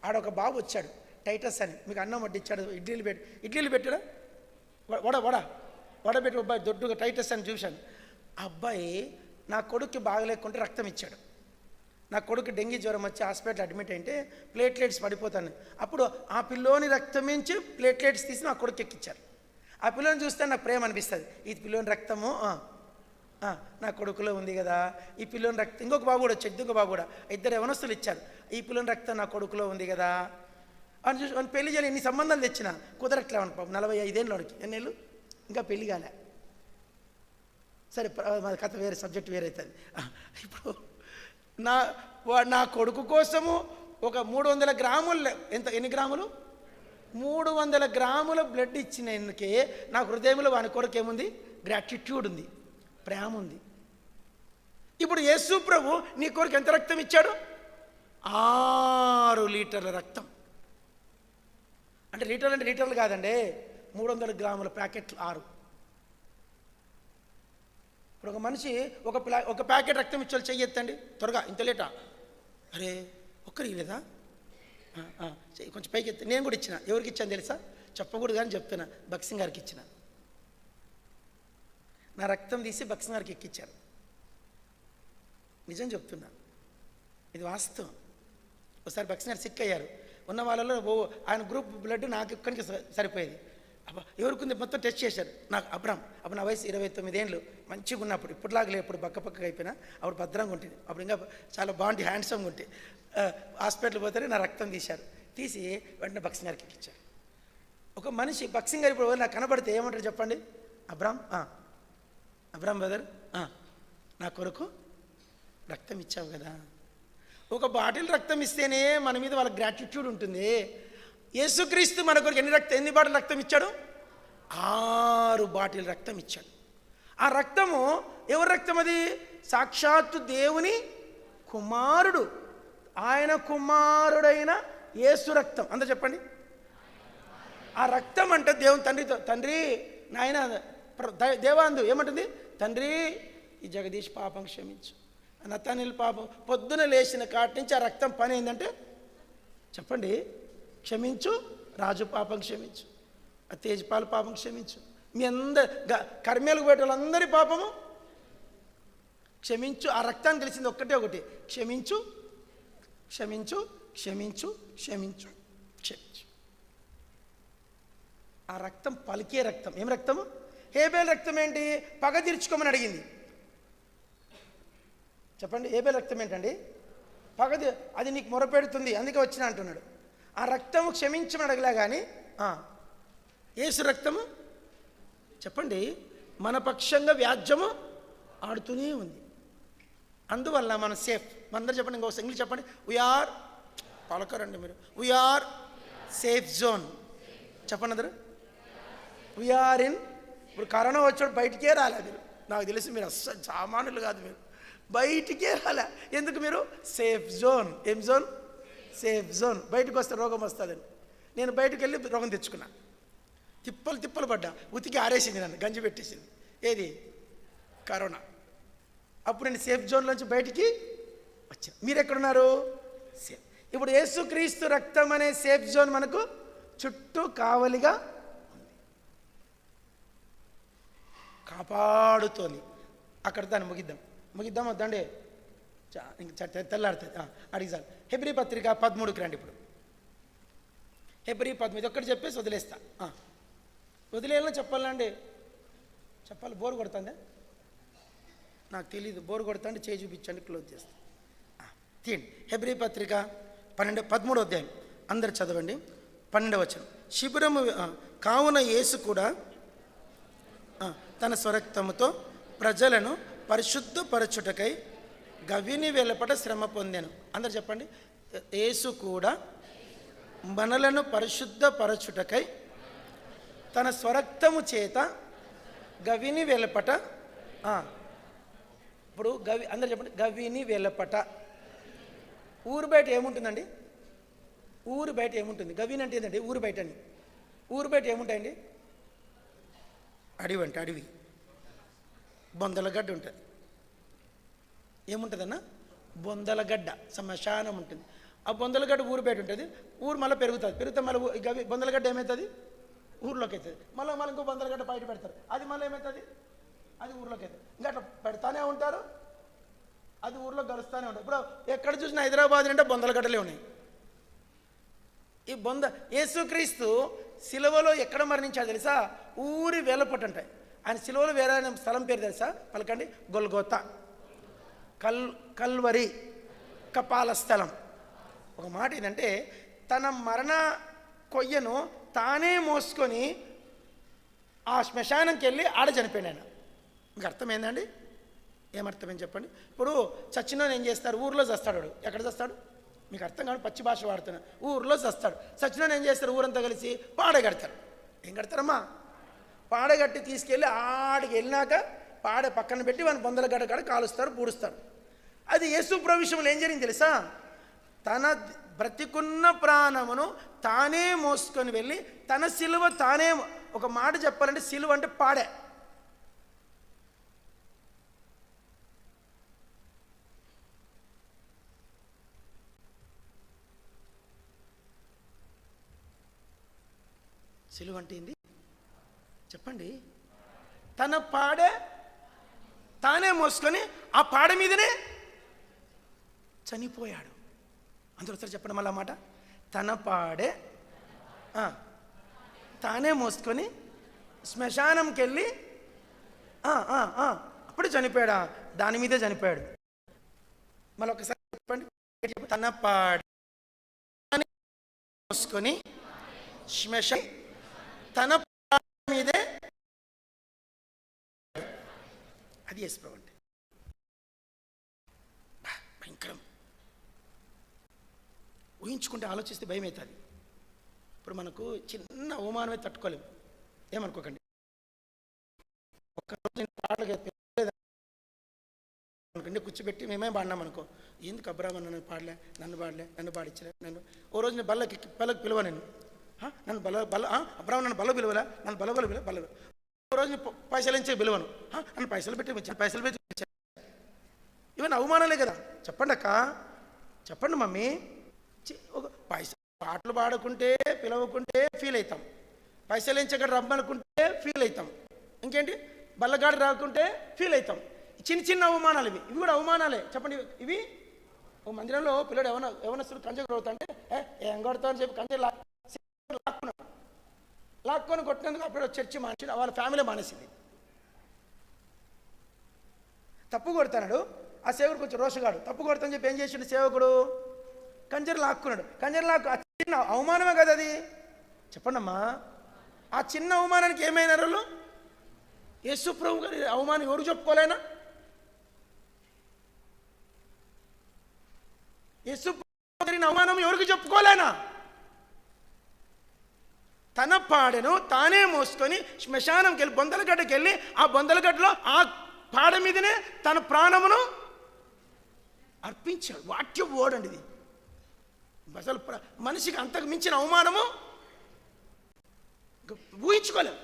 ఆడొక బాబు వచ్చాడు, టైటస్ అని, మీకు అన్నం వడ్డిచ్చాడు, ఇడ్లీలు పెట్టాడా, వడబెట్టి అబ్బాయి దొడ్డుగా టైటస్ అని చూశాను. ఆ అబ్బాయి నా కొడుక్కి బాగలేకుంటే రక్తం ఇచ్చాడు. నా కొడుకు డెంగీ జ్వరం వచ్చి హాస్పిటల్ అడ్మిట్ అయితే ప్లేట్లెట్స్ పడిపోతాను. అప్పుడు ఆ పిల్లోని రక్తం నుంచి ప్లేట్లెట్స్ తీసి నా కొడుకు ఎక్కిచ్చారు. ఆ పిల్లోని చూస్తే నాకు ప్రేమ అనిపిస్తుంది. ఈ పిల్లోని రక్తము నా కొడుకులో ఉంది కదా, ఈ పిల్లోని రక్తం, ఇంకొక బాబు కూడా వచ్చాడు, ఇంకొక బాబు కూడా, ఇద్దరు యవనస్తులు ఇచ్చారు, ఈ పిల్లోని రక్తం నా కొడుకులో ఉంది కదా అని చూసి వాళ్ళు పెళ్లి చేయాలి. ఎన్ని సంబంధాలు తెచ్చినా కుదరట్లేమని పాపం 45 ఏళ్ళకి, ఎన్నేళ్ళు ఇంకా పెళ్లి కాలే. సరే మా కథ వేరే, సబ్జెక్ట్ వేరే అవుతుంది. ఇప్పుడు నా కొడుకు కోసము ఒక 300 గ్రాములు, ఎన్ని గ్రాములు, 300 గ్రాముల బ్లడ్ ఇచ్చినందుకే నా హృదయంలో వాని కొరకు ఏముంది, గ్రాటిట్యూడ్ ఉంది, ప్రేమ ఉంది. ఇప్పుడు యేసు ప్రభు నీ కొరకు ఎంత రక్తం ఇచ్చాడు, 6 లీటర్ల రక్తం. అంటే లీటర్లు కాదండి, 300 గ్రాముల ప్యాకెట్లు 6. ఇప్పుడు ఒక మనిషి ఒక ప్యాకెట్ రక్తం ఇచ్చేవాళ్ళు చెయ్యొద్దండి త్వరగా, ఇంత లేటా, అరే ఒక్కరికి లేదా, కొంచెం పైకి ఎత్తే. నేను కూడా ఇచ్చిన, ఎవరికి ఇచ్చాను తెలుసా, చెప్పకూడదు కానీ చెప్తున్నా, భక్సింగ్ గారికి ఇచ్చిన. నా రక్తం తీసి భక్సింగ్ గారికి ఎక్కిచ్చారు. నిజం చెప్తున్నా, ఇది వాస్తవం. ఒకసారి భక్సింగ్ గారు సిక్ అయ్యారు. ఉన్న వాళ్ళలో ఆయన గ్రూప్ బ్లడ్ నాకు ఇక్కడికి సరిపోయేది. అబ్బా ఎవరికి ఉంది మొత్తం టెస్ట్ చేశారు. నాకు అప్పుడు నా వయసు 29 ఏళ్ళు, మంచిగా ఉన్నప్పుడు, ఇప్పటిలాగలే, ఎప్పుడు పక్కగా అయిపోయినా అప్పుడు భద్రంగా ఉంటుంది, అప్పుడు ఇంకా చాలా బాగుంది, హ్యాండ్సమ్గా ఉంటే. హాస్పిటల్ పోతే నా రక్తం తీశారు, తీసి వెంటనే భక్సింగ్ గారికి ఎక్కించారు. ఒక మనిషి భక్సింగ్ గారు ఇప్పుడు నాకు కనబడితే ఏమంటారు చెప్పండి, అబ్రామ్ బ్రదర్ నా కొరకు రక్తం ఇచ్చావు కదా. ఒక బాటిల్ రక్తం ఇస్తేనే మన మీద వాళ్ళ గ్రాటిట్యూడ్ ఉంటుంది. యేసుక్రీస్తు మన కొరకు ఎన్ని బాటిల్ రక్తం ఇచ్చాడు, 6 బాటిల్ రక్తం ఇచ్చాడు. ఆ రక్తము ఎవరి రక్తం, అది సాక్షాత్తు దేవుని కుమారుడు, ఆయన కుమారుడైన యేసు రక్తం. అందరూ చెప్పండి. ఆ రక్తం అంటే దేవుని తండ్రి నాయన దేవాందు ఏమంటుంది, తండ్రి ఈ జగదీష్ పాపం క్షమించు, నతానిల్ పాపం, పొద్దున లేచిన కాటి నుంచి ఆ రక్తం పని ఏంటంటే చెప్పండి, క్షమించు రాజు పాపం క్షమించు, ఆ తేజ్పాల్ పాపం క్షమించు, మీ అందరి కర్మేలకు పోయే వాళ్ళందరి పాపము క్షమించు. ఆ రక్తాన్ని తెలిసింది ఒకటి, క్షమించు క్షమించు క్షమించు క్షమించు క్షమించు. ఆ రక్తం పలికే రక్తం. ఏం రక్తము, హేబేల్ రక్తం ఏంటి, పగ తీర్చుకోమని అడిగింది. చెప్పండి, హేబేల్ రక్తం ఏంటండి, అది నీకు మొరపెడుతుంది అందుకే వచ్చిన అంటున్నాడు. ఆ రక్తము క్షమించమని అడగలే కానీ యేసు రక్తము చెప్పండి మన పక్షంగా వ్యాజ్యము ఆడుతూనే ఉంది. అందువల్ల మనం సేఫ్. మనందరూ చెప్పండి, ఇంకో ఇంగ్లీష్ చెప్పండి, వీఆర్, పలకరండి మీరు, వీఆర్ సేఫ్ జోన్. చెప్పండి అందరు, వీఆర్ ఇన్. ఇప్పుడు కరోనా వచ్చాడు బయటికే రాలే మీరు, నాకు తెలిసి మీరు అస్సలు సామాన్యులు కాదు, మీరు బయటికే రాలే. ఎందుకు, మీరు సేఫ్ జోన్. ఏం జోన్, సేఫ్ జోన్. బయటకు వస్తే రోగం వస్తుందని నేను బయటకు వెళ్ళి రోగం తెచ్చుకున్నా, తిప్పలు పడ్డా, ఉతికి ఆరేసింది, నన్ను గంజి పెట్టేసింది, ఏది కరోనా. అప్పుడు నేను సేఫ్ జోన్లోంచి బయటికి వచ్చా. మీరు ఎక్కడున్నారు, సేఫ్. ఇప్పుడు యేసుక్రీస్తు రక్తం అనే సేఫ్ జోన్ మనకు చుట్టూ కావలిగా ఉంది, కాపాడుతోంది. అక్కడ దాన్ని ముగిద్దాం వద్దండి, తెల్లాడుతుంది. అడిగి హెబ్రీ పత్రిక 13కి రండి. ఇప్పుడు హెబ్రీ 13 ఒక్కటి చెప్పేసి వదిలేస్తా. వదిలేయాలని చెప్పాలండి, చెప్పాలి. బోర్ కొడుతుందా నాకు తెలీదు, బోర్ కొడుతుంటే చేయి చూపించండి, క్లోజ్ చేస్తా. తీయండి హెబ్రీ పత్రిక 13వ అధ్యాయం, అందరు చదవండి. 12వ వచనం. శిబిరము కావున యేసు కూడా తన స్వరక్తముతో ప్రజలను పరిశుద్ధపరచుటకై గవిని వెలుపట శ్రమ పొందెను. అందరు చెప్పండి, యేసు కూడా మనలను పరిశుద్ధపరచుటకై తన స్వరక్తము చేత గవిని వెలుపట. ఇప్పుడు అందరు చెప్పండి, గవిని వెలుపట. ఊరు బయట ఏముంటుందండి, ఊరు బయట ఏముంటుంది, గవిని అంటే ఏంటండి, ఊరు బయట అని. ఊరు బయట ఏముంటాయండి, అడవి అంటే అడవి, బొందల గడ్డ ఉంటుంది. ఏముంటుందన్నా, బొందలగడ్డ శ్మశానం ఉంటుంది. ఆ బొందలగడ్డ ఊరు బయట ఉంటుంది. ఊరు మళ్ళీ పెరిగితే మళ్ళీ బొందలగడ్డ ఏమవుతుంది? ఊర్లోకి అవుతుంది. మళ్ళీ ఇంకో బొందలగడ్డ బయట పెడతారు. అది మళ్ళీ ఏమవుతుంది? అది ఊర్లోకి అవుతుంది. ఇంకా అట్లా పెడతానే ఉంటారు, అది ఊర్లో గలుస్తూనే ఉంటారు. ఇప్పుడు ఎక్కడ చూసినా హైదరాబాద్ అంటే బొందలగడ్డలే ఉన్నాయి. ఈ యేసుక్రీస్తు సిలువలో ఎక్కడ మరణించాడు తెలుసా? ఊరి వేలపట్టు అంటాయి. ఆయన సిలువలో వేరే స్థలం పేరు తెలుసా? పలకండి. గొల్గోతా, కల్వరి, కపాల స్థలం. ఒక మాట ఏంటంటే, తన మరణ కొయ్యను తానే మోసుకొని ఆ శ్మశానంకి వెళ్ళి ఆడ చనిపోయాడు ఆయన. మీకు అర్థమైందండి? ఏమర్థమైంది చెప్పండి. ఇప్పుడు చచ్చినోని ఏం చేస్తారు? ఊర్లో చస్తాడు. వాడు ఎక్కడ చస్తాడు? మీకు అర్థం కాదు, పచ్చి భాష వాడుతున్నాడు. ఊర్లో చస్తాడు. చచ్చినోని ఏం చేస్తారు? ఊరంతా కలిసి పాడే కడతారు. ఏం కడతారమ్మా? పాడే కట్టి తీసుకెళ్ళి ఆడికి వెళ్ళినాక పాడే పక్కన పెట్టి వాడిని బొందలగడ్డ కాడ కాలుస్తారు, పూడుస్తారు. అది యేసు ప్రభు విషయంలో ఏం జరిగింది తెలుసా? తన బ్రతికున్న ప్రాణమును తానే మోసుకొని వెళ్ళి తన సిలువ తానే, ఒక మాట చెప్పాలంటే సిలువ అంటే పాడే. సిలువ అంటే ఏంది చెప్పండి? తన పాడే తానే మోసుకొని ఆ పాడ మీదనే చనిపోయాడు. అందరూ ఒకసారి చెప్పండి మళ్ళీ మాట. తన పాడే తానే మోసుకొని శ్మశానంకి వెళ్ళి అప్పుడు చనిపోయాడా? దాని మీదే చనిపోయాడు. మళ్ళీ ఒకసారి చెప్పండి. తన పాడే మోసుకొని తన మీదే. అది యేసు ప్రభు అంటే. భయంకరం. ఊహించుకుంటే ఆలోచిస్తే భయం అవుతుంది. ఇప్పుడు మనకు చిన్న అవమానమే తట్టుకోలేము. ఏమనుకోకండి. ఒక్కరోజు నేను పాటలు అనుకోండి, కూర్చోబెట్టి మేమే పాడినాం అనుకో, ఎందుకు అబ్రాహ్మణ్ నన్ను పాడలే, నన్ను పాడించలే, నన్ను ఓ రోజు నేను బల్లకి పిలువ, నేను నన్ను అబ్రాహ్మణ్ నన్ను బల్ల పిలువలే, నన్ను బల్ల ఓ రోజు పైసలు ఇచ్చే పిలువను, నన్ను పైసలు పెట్టి ఇవన్నీ అవమానాలే కదా. చెప్పండి అక్క, చెప్పండి మమ్మీ. ఒక పాటలు పాడుకుంటే పిలవకుంటే ఫీల్ అవుతాం, పైసలు ఎంచగడ రమ్మనుకుంటే ఫీల్ అవుతాం, ఇంకేంటి బల్లగాడు రాకుంటే ఫీల్ అవుతాం. చిన్న అవమానాలు ఇవి కూడా అవమానాలే. చెప్పండి, ఇవి ఓ మందిరంలో పిల్లడు ఎవరొస్తారు కంచె కొడుతుంటే ఏం కొడతావు అని చెప్పి కంచె లాక్కొని కొట్టినందుకు అప్పుడు చర్చి మానేసి వాళ్ళ ఫ్యామిలీ మానేసింది. తప్పు కొడతాడు ఆ సేవకుడు, కొంచెం రోషగాడు తప్పు కొడతాని చెప్పి ఏం చేసిండు సేవకుడు? కంచెరు లాక్కున్నాడు. చిన్న అవమానమే కదా అది. చెప్పండి అమ్మా, ఆ చిన్న అవమానానికి ఏమైనారు వాళ్ళు? యేసు ప్రభు గారి అవమానం ఎవరు చెప్పుకోలేనా? యేసు ప్రభు అవమానం ఎవరికి చెప్పుకోలేనా? తన పాడెను తానే మోసుకొని శ్మశానంకి వెళ్ళి బొందలగడ్డకి వెళ్ళి ఆ బొందలగడ్డలో ఆ పాడ మీదనే తన ప్రాణమును అర్పించాడు. వాక్య ఓడండి ఇది. అసలు మనిషికి అంతకు మించిన అవమానము ఊహించుకోలేము.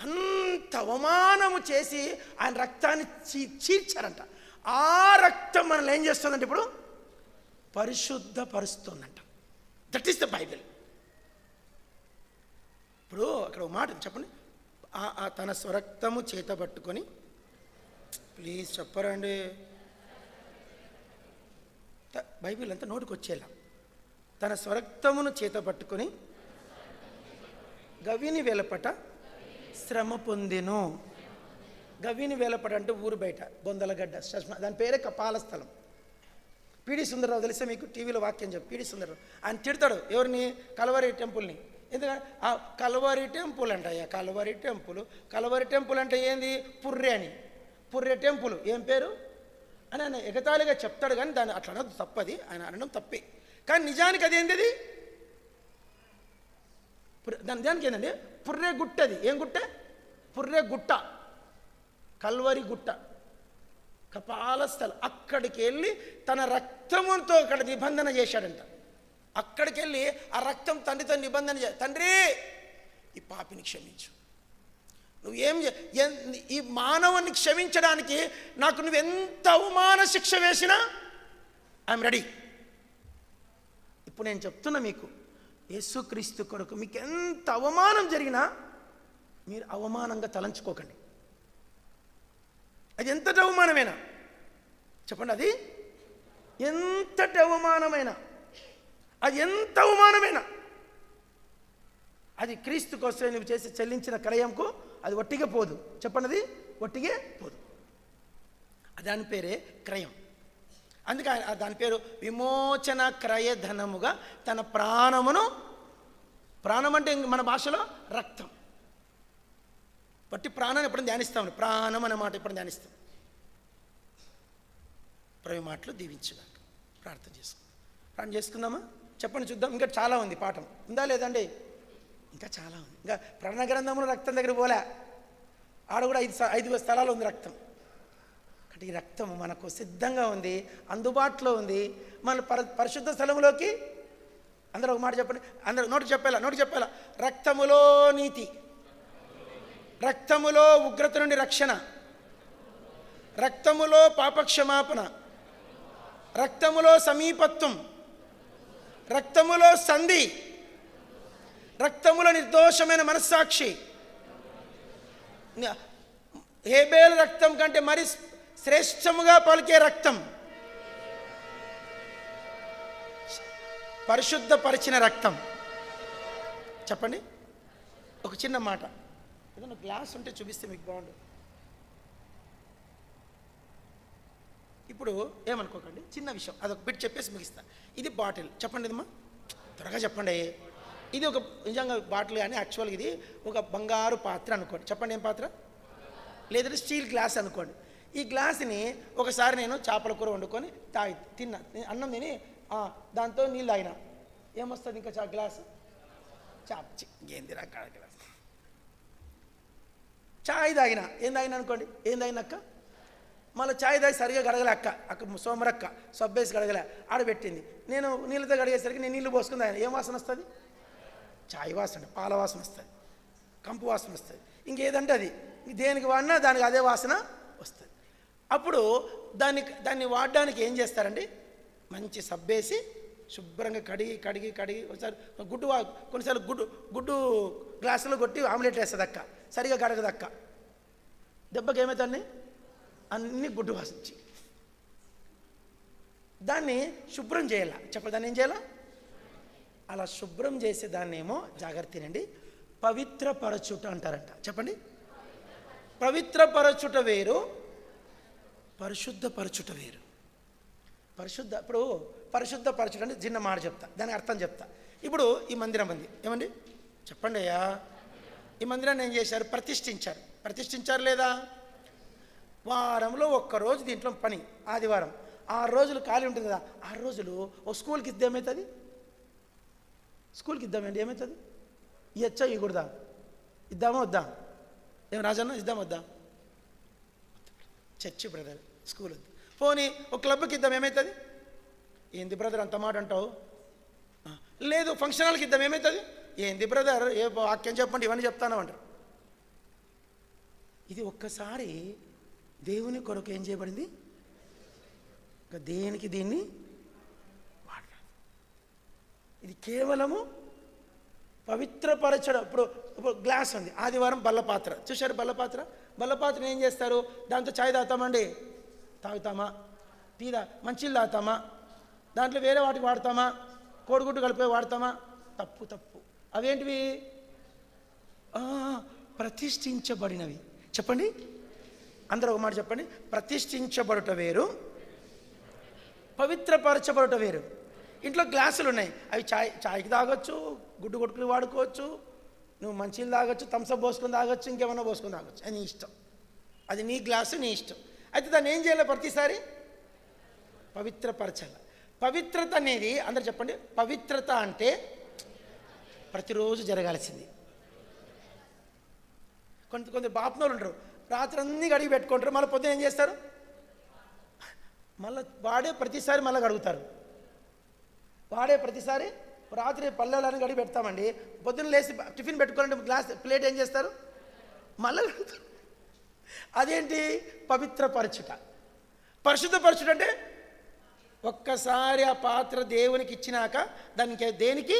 అంత అవమానము చేసి ఆయన రక్తాన్ని చీల్చారంట. ఆ రక్తం మనల్ని ఏం చేస్తుందంటే ఇప్పుడు పరిశుద్ధపరుస్తుందంట. That is the Bible. ఇప్పుడు అక్కడ ఒక మాట చెప్పండి. తన స్వరక్తము చేత పట్టుకొని, ప్లీజ్ చెప్పరండి, బైబిల్ అంతా నోటికి వచ్చేలా, తన స్వరక్తమును చేత పట్టుకొని గవిని వేలపట శ్రమ పొందెను. గవిని వేలపట అంటే ఊరు బయట బొందలగడ్డ, దాని పేరే కపాల స్థలం. పిడి సుందరరావు తెలుసా మీకు? టీవీలో వాక్యం చెప్పి పిడి సుందరరావు ఆయన తిడతాడు ఎవరిని? కల్వరి టెంపుల్ని. ఎందుకంటే ఆ కల్వరి టెంపుల్ అంట, అయ్యా కల్వరి టెంపుల్ అంటే ఏంది? పుర్రె అని. పుర్రె టెంపుల్ ఏం పేరు అని ఆయన ఎగతాళిగా చెప్తాడు. కానీ దాన్ని అట్లా అనదు, తప్పది. ఆయన అనడం తప్పే. కానీ నిజానికి అది ఏంది? దానికి ఏంటండి? పుర్రె గుట్టది. ఏం గుట్ట? పుర్రె గుట్ట, కల్వరి గుట్ట, కపాల స్థలం. అక్కడికి వెళ్ళి తన రక్తముతో అక్కడ నిబంధన చేశాడంట. అక్కడికి వెళ్ళి ఆ రక్తం తండ్రితో నిబంధన తండ్రి ఈ పాపిని క్షమించు, ఈ మానవుని క్షమించడానికి నాకు నువ్వెంత అవమాన శిక్ష వేసినా ఐఎమ్ రెడీ. ఇప్పుడు నేను చెప్తున్నా మీకు, యేసుక్రీస్తు కొరకు మీకు ఎంత అవమానం జరిగినా మీరు అవమానంగా తలంచుకోకండి. అది ఎంతటి అవమానమైనా చెప్పండి, అది ఎంతటి అవమానమైనా, అది ఎంత అవమానమైనా, అది క్రీస్తు కోసం నువ్వు చేసి చెల్లించిన క్రయంకు అది ఒట్టిగా పోదు. చెప్పండి, అది ఒట్టిగే పోదు. దాని పేరే క్రయం. అందుకే దాని పేరు విమోచన క్రయధనముగా తన ప్రాణమును, ప్రాణం అంటే మన భాషలో రక్తం, బట్టి ప్రాణాన్ని ఎప్పుడు ధ్యానిస్తామని, ప్రాణం అనే మాట ఎప్పుడు ధ్యానిస్తాం. ప్రభు మాటలు దీవించుగా ప్రార్థన చేసుకుందామా? చెప్పండి చూద్దాం. ఇంకా చాలా ఉంది పాఠం, ఉందా లేదండి? ఇంకా చాలా ఉంది. ఇంకా ప్రాణ గ్రంథంలో రక్తం దగ్గర పోలే, ఆడ కూడా 5 స్థలాలు ఉంది రక్తం. అంటే ఈ రక్తం మనకు సిద్ధంగా ఉంది, అందుబాటులో ఉంది. మన పరిశుద్ధ స్థలంలోకి అందరూ ఒక మాట చెప్పండి, అందరూ నోటికి చెప్పాలా. రక్తములో నీతి, రక్తములో ఉగ్రత నుండి రక్షణ, రక్తములో పాపక్షమాపణ, రక్తములో సమీపత్వం, రక్తములో సంధి, రక్తములో నిర్దోషమైన మనస్సాక్షి. హేబేలు రక్తం కంటే మరి శ్రేష్టముగా పలికే రక్తం, పరిశుద్ధపరిచిన రక్తం. చెప్పండి. ఒక చిన్న మాట, ఏదైనా గ్లాస్ ఉంటే చూపిస్తే మీకు బాగుండు. ఇప్పుడు ఏమనుకోకండి, చిన్న విషయం, అదొక బిట్ చెప్పేసి ముగిస్తా. ఇది బాటిల్, చెప్పండి ఇదమ్మా, త్వరగా చెప్పండి. ఇది ఒక నిజంగా బాటిల్ కానీ యాక్చువల్గా ఇది ఒక బంగారు పాత్ర అనుకోండి. చెప్పండి, ఏం పాత్ర? లేదంటే స్టీల్ గ్లాస్ అనుకోండి. ఈ గ్లాస్ని ఒకసారి నేను చేపల కూర వండుకొని తిన్నా, అన్నం తిని దాంతో నీళ్ళు తాగినా, ఏమొస్తుంది ఇంకా గ్లాసు? ఏంది రకాల గ్లాస్. చాయ్ తాగినా, ఏం తాగినా అనుకోండి, ఏం తాగినక్క, మళ్ళీ చాయ్ తాగి సరిగా గడగలే అక్క సోమరక్క సబ్బేసి గడగలే, ఆడబెట్టింది. నేను నీళ్ళతో గడిగేసరికి నేను నీళ్ళు పోసుకుని తాగిన, ఏం వాసన వస్తుంది? చాయ్ వాసన, పాల వాసన వస్తుంది, కంపు వాసన వస్తుంది. ఇంకేదంటే అది దేనికి వాడినా దానికి అదే వాసన వస్తుంది. అప్పుడు దాన్ని వాడడానికి ఏం చేస్తారండి, మంచి సబ్బేసి శుభ్రంగా కడిగి ఒకసారి కొన్నిసార్లు గుడ్డు గ్లాసులో కొట్టి ఆమ్లెట్ వేస్తుంది అక్క, సరిగా గడగదు అక్క, దెబ్బకి ఏమవుతుంది, అన్నీ గుడ్డు వాసించి. దాన్ని శుభ్రం చేయాల. చెప్పండి, దాన్ని ఏం చేయాలా? అలా శుభ్రం చేసే దాన్ని ఏమో జాగ్రత్తనండి పవిత్రపరచుట అంటారంట. చెప్పండి, పవిత్రపరచుట వేరు, పరిశుద్ధపరచుట వేరు. ఇప్పుడు పరిశుద్ధపరచుట అంటే చిన్న మాట చెప్తా, దానికి అర్థం చెప్తా. ఇప్పుడు ఈ మందిరం ఉంది, ఏమండి చెప్పండి అయ్యా, ఈ మందిరాన్ని ఏం చేశారు? ప్రతిష్ఠించారు లేదా? వారంలో ఒక్కరోజు దీంట్లో పని, ఆదివారం. 6 రోజులు ఖాళీ ఉంటుంది కదా, 6 రోజులు ఓ స్కూల్కి ఇద్దాం, ఏమవుతుంది? స్కూల్కి ఇద్దామండి, ఏమవుతుంది? ఇచ్చా ఇవ్వకూడదా? ఇద్దామా వద్దా? ఏం రాజన్న, ఇద్దాం వద్దా? చర్చి బ్రదర్, స్కూల్ వద్దు. పోనీ ఒక క్లబ్కి ఇద్దాం, ఏమవుతుంది? ఏంది బ్రదర్ అంత మాట అంటావు? లేదు ఫంక్షన్ హాల్కి ఇద్దాం, ఏమవుతుంది? ఏంది బ్రదర్ ఏ వాక్యం చెప్పండి, ఇవన్నీ చెప్తాను అంటారు. ఇది ఒక్కసారి దేవుని కొరకు ఏం చేయబడింది, ఇంకా దేనికి దీన్ని వాడరాదు. ఇది కేవలము పవిత్రపరచడం. ఇప్పుడు గ్లాస్ ఉంది, ఆదివారం బల్లపాత్ర చూశారు, బల్లపాత్రను ఏం చేస్తారు? దాంతో చాయ్ తాగుతామా? టీ మంచిలు తాగుతామా? దాంట్లో వేరే వాటికి వాడతామా? కోడిగుడ్డు కలిపే వాడతామా? తప్పు. అవేంటివి? ప్రతిష్ఠించబడినవి. చెప్పండి, అందరూ ఒక మాట చెప్పండి. ప్రతిష్ఠించబడుట వేరు, పవిత్రపరచబడుట వేరు. ఇంట్లో గ్లాసులు ఉన్నాయి, అవి చాయ్కి తాగొచ్చు, గుడ్డు కొట్టుకుని వాడుకోవచ్చు, నువ్వు మంచిలు తాగొచ్చు, థమ్సప్ పోసుకొని తాగొచ్చు, ఇంకేమన్నా పోసుకొని తాగొచ్చు, అది నీ ఇష్టం, అది నీ గ్లాసు, నీ ఇష్టం. అయితే దాన్ని ఏం చేయాలి? ప్రతిసారి పవిత్రపరచాలి. పవిత్రత అనేది అందరు చెప్పండి, పవిత్రత అంటే ప్రతిరోజు జరగాల్సింది. కొంత బాపనోళ్ళు ఉంటారు, రాత్రి అన్నీ గడిగి పెట్టుకుంటారు, మళ్ళీ పొద్దున ఏం చేస్తారు? మళ్ళీ వాడే ప్రతిసారి మళ్ళీ గడుగుతారు. రాత్రి పల్లెలని గడిగి పెడతామండి, పొద్దున్న లేచి టిఫిన్ పెట్టుకోవాలంటే గ్లాస్ ప్లేట్ ఏం చేస్తారు? మళ్ళీ అదేంటి? పవిత్రపరచుట. పరిశుద్ధపరచుట అంటే ఒక్కసారి ఆ పాత్ర దేవునికి ఇచ్చినాక దానికి దేనికి?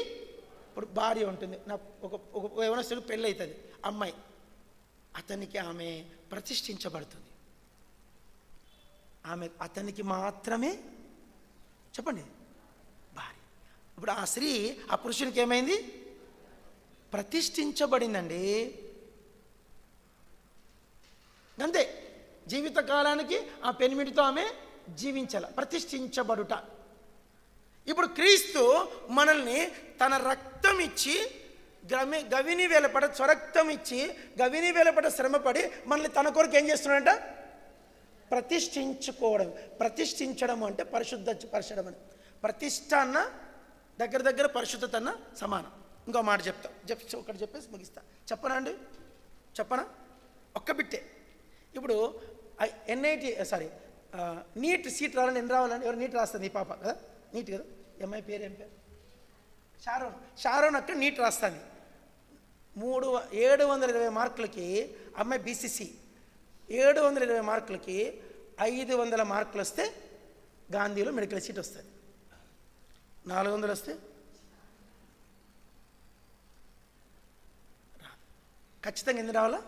ఇప్పుడు భార్య ఉంటుంది, నా ఒక యవనస్తుడు పెళ్ళి అవుతుంది, అమ్మాయి, అతనికి ఆమె ప్రతిష్ఠించబడుతుంది. ఆమె అతనికి మాత్రమే, చెప్పండి, భార్య. ఇప్పుడు ఆ స్త్రీ ఆ పురుషునికి ఏమైంది? ప్రతిష్ఠించబడిందండి. అంతే, జీవితకాలానికి ఆ పెనిమిటితో ఆమె జీవించాల, ప్రతిష్ఠించబడుట. ఇప్పుడు క్రీస్తు మనల్ని తన రక్తం ఇచ్చి గవిని వేలపడ స్వరక్తం ఇచ్చి గవిని వేలపడ శ్రమపడి మనల్ని తన కొరకు ఏం చేస్తున్నాడంట? ప్రతిష్ఠించుకోవడం. ప్రతిష్ఠించడం అంటే పరిశుద్ధపరచడం అని. ప్రతిష్ఠ అన్న దగ్గర పరిశుద్ధత అన్న సమానం. ఇంకో మాట చెప్తా, ఒకటి చెప్పేసి ముగిస్తా. చెప్పనా అండి? చెప్పనా? ఒక్క బిట్టే. ఇప్పుడు ఎన్ఐటి నీట్ సీట్ రావాలని ఎన్ని రావాలని? ఎవరు నీట్ రాస్తుంది? ఈ పాప కదా, నీట్ కదా, ఎంఐ పేరు ఏం పేరు? షారోన్ అక్క నీట్ రాస్తుంది. 720 మార్కులకి, అమ్మాయి బీసీసీ, 720 మార్కులకి 500 మార్కులు వస్తే గాంధీలో మెడికల్ సీట్ వస్తుంది. 400 వస్తే ఖచ్చితంగా ఎందుకు రావాలా?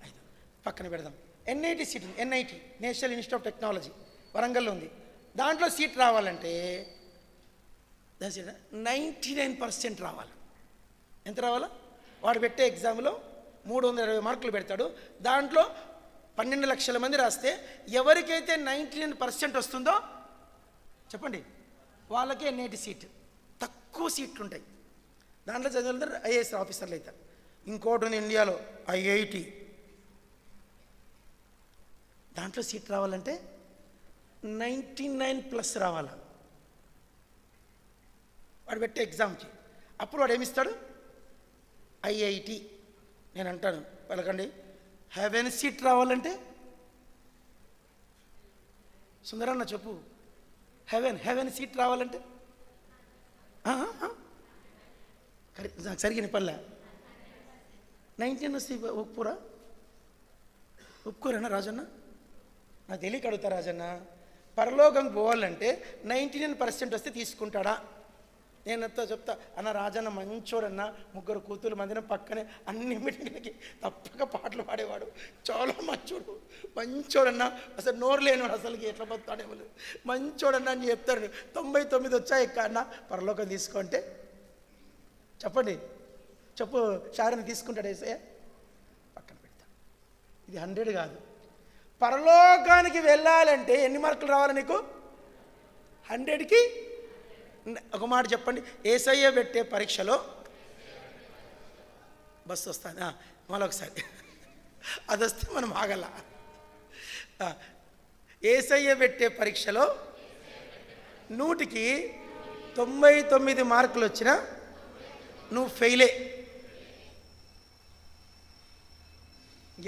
5. పక్కన పెడదాం. ఎన్ఐటి సీట్ ఉంది, NIT national institute of technology వరంగల్లో ఉంది. దాంట్లో సీట్ రావాలంటే 99% రావాలి. ఎంత రావాలా? వాడు పెట్టే ఎగ్జామ్లో 320 మార్కులు పెడతాడు. దాంట్లో 12 లక్షల మంది రాస్తే ఎవరికైతే 99% వస్తుందో చెప్పండి, వాళ్ళకే ఎన్ఐటి సీట్. తక్కువ సీట్లు ఉంటాయి దాంట్లో. చదివిన ఐఏఎస్ ఆఫీసర్లు అవుతారు. ఇంకోటి ఉంది ఇండియాలో, ఐఐటి. దాంట్లో సీట్ రావాలంటే 99+ రావాలి వాడు పెట్టే ఎగ్జామ్కి. అప్పుడు వాడు ఏమిస్తాడు? ఐఐటి. నేను అంటాను, పలకండి, హెవెన్ సీట్ రావాలంటే సుందరన్న చెప్పు, హెవెన్ సీట్ రావాలంటే నాకు సరిగిన పల్లె 19 వస్తే ఒప్పుకోరన్నా రాజన్న? నాకు తెలియక అడుగుతా రాజన్న. పరలోకం పోవాలంటే 99% వస్తే తీసుకుంటాడా? నేను అంతా చెప్తా, అన్న రాజన్న మంచోడన్నా, 3 కూతురు మందిన పక్కనే అన్ని మీటింగ్లకి తప్పక పాటలు పాడేవాడు, చాలా మంచోడన్నా, అసలు నోరు లేనివాడు, అసలుకి ఎట్లా బతాడేవాళ్ళు, మంచోడన్నా అని చెప్తారు. 99 వచ్చాయి అన్న పరలోకం తీసుకుంటే చెప్పండి, చెప్పు, షారని తీసుకుంటాడు ఏసయ్య? పక్కన పెడతా. ఇది 100 కాదు. పరలోకానికి వెళ్ళాలంటే ఎన్ని మార్కులు రావాలి నీకు? 100కి. ఒక మాట చెప్పండి, ఏసయ్య పెట్టే పరీక్షలో బస్సు వస్తుంది మళ్ళొకసారి అది వస్తే మనం ఆగల. ఏసయ్య పెట్టే పరీక్షలో 100కి 99 మార్కులు వచ్చినా నువ్వు ఫెయిలే.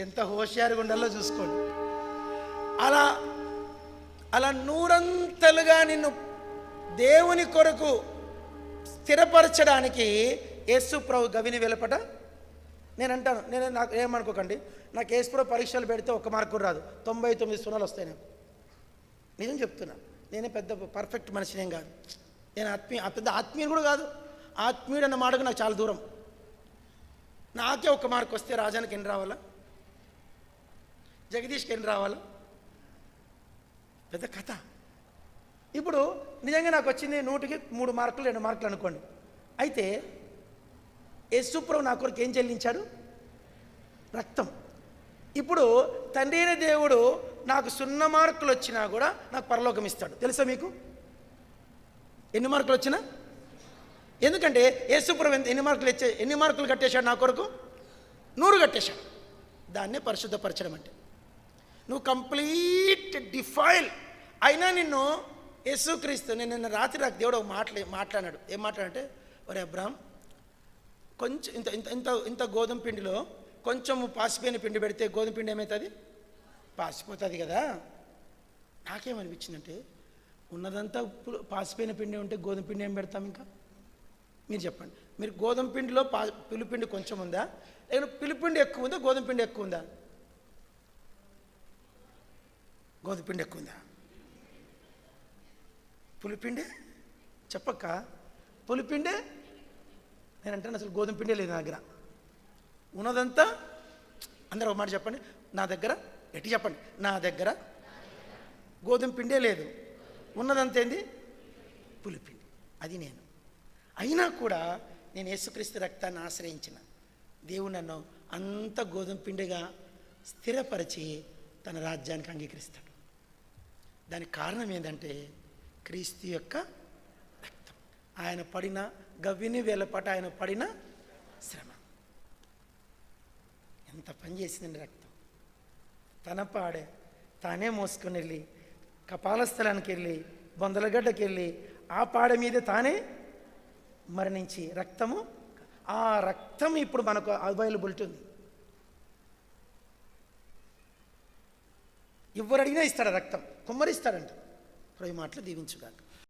ఎంత హోషియారుగా ఉండాలో చూసుకోండి. అలా 100 నిన్ను దేవుని కొరకు స్థిరపరచడానికి యేసు ప్రభు గవిని వెలపట. నేను అంటాను, నాకు ఏమనుకోకండి, నాకు యేసు ప్రభు పరీక్షలు పెడితే 1 మార్కు రాదు, 99 సున్నాలు వస్తాయి నాకు. నిజం చెప్తున్నా, నేనే పెద్ద పర్ఫెక్ట్ మనిషినేం కాదు, నేను పెద్ద ఆత్మీయుడు కూడా కాదు. ఆత్మీయుడు అన్న మాటకు నాకు చాలా దూరం. నాకే 1 మార్కు వస్తే రాజానికి ఎన్ని రావాలా? జగదీష్కి ఎన్ని రావాలా? పెద్ద కథ. ఇప్పుడు నిజంగా నాకు వచ్చింది 100కి 3 మార్కులు 2 మార్కులు అనుకోండి. అయితే యేసుప్రభు నా కొరకు ఏం చెల్లించాడు? రక్తం. ఇప్పుడు తండ్రి అయిన దేవుడు నాకు 0 మార్కులు వచ్చినా కూడా నాకు పరలోకం ఇస్తాడు. తెలుసా మీకు? ఎన్ని మార్కులు వచ్చినా? ఎందుకంటే యేసుప్రభు ఎన్ని మార్కులు కట్టేశాడు నా కొరకు? 100 కట్టేశాడు. దాన్నే పరిశుద్ధపరచడం అంటే. నువ్వు కంప్లీట్ డిఫైల్ అయినా నిన్ను యేసుక్రీస్తు, నేను నిన్న రాత్రి నాకు దేవుడు మాట్లాడాడు. ఏం మాట్లాడంటే, ఒరే అబ్రాహం, కొంచెం ఇంత గోధుమ పిండిలో కొంచెం పాసిపోయిన పిండి పెడితే గోధుమ పిండి ఏమవుతుంది? పాసిపోతుంది కదా. నాకేమనిపించిందంటే, ఉన్నదంతా పాసిపోయిన పిండి ఉంటే గోధుమ పిండి ఏం పెడతాం? ఇంకా మీరు చెప్పండి. మీరు గోధుమ పిండిలో పులిపిండి కొంచెం ఉందా, లేకపోతే పులిపిండి ఎక్కువ ఉందా, గోధుమ పిండి ఎక్కువ ఉందా? గోధుమ పిండి ఎక్కువ ఉందా? పులిపిండే చెప్పక్క, పులిపిండే. నేను అంటాను అసలు గోధుమ పిండే లేదు నా దగ్గర. ఉన్నదంతా అందరూ ఒక మాట చెప్పండి, నా దగ్గర. ఎట్టి చెప్పండి, నా దగ్గర గోధుమ పిండే లేదు, ఉన్నదంతా ఏంది? పులిపిండి. అది నేను. అయినా కూడా నేను యేసుక్రీస్తు రక్తాన్ని ఆశ్రయించిన దేవుడు నన్ను అంత గోధుమ పిండిగా స్థిరపరిచి తన రాజ్యానికి అంగీకరిస్తాడు. దానికి కారణం ఏంటంటే క్రీస్తు యొక్క రక్తం. ఆయన పడిన గవ్విని వేలపాట, ఆయన పడిన శ్రమ ఎంత పని చేసిందండి రక్తం. తన పాడే తానే మోసుకొని వెళ్ళి కపాలస్థలానికి వెళ్ళి బొందలగడ్డకి వెళ్ళి ఆ పాడ మీద తానే మరణించి రక్తము, ఆ రక్తం ఇప్పుడు మనకు అవైలబిలిటీ ఉంది. ఎవరు అడిగినా ఇస్తాడు రక్తం, కుమ్మరిస్తాడంట. ఇప్పుడు ఈ మాటలు దీవించుగాక.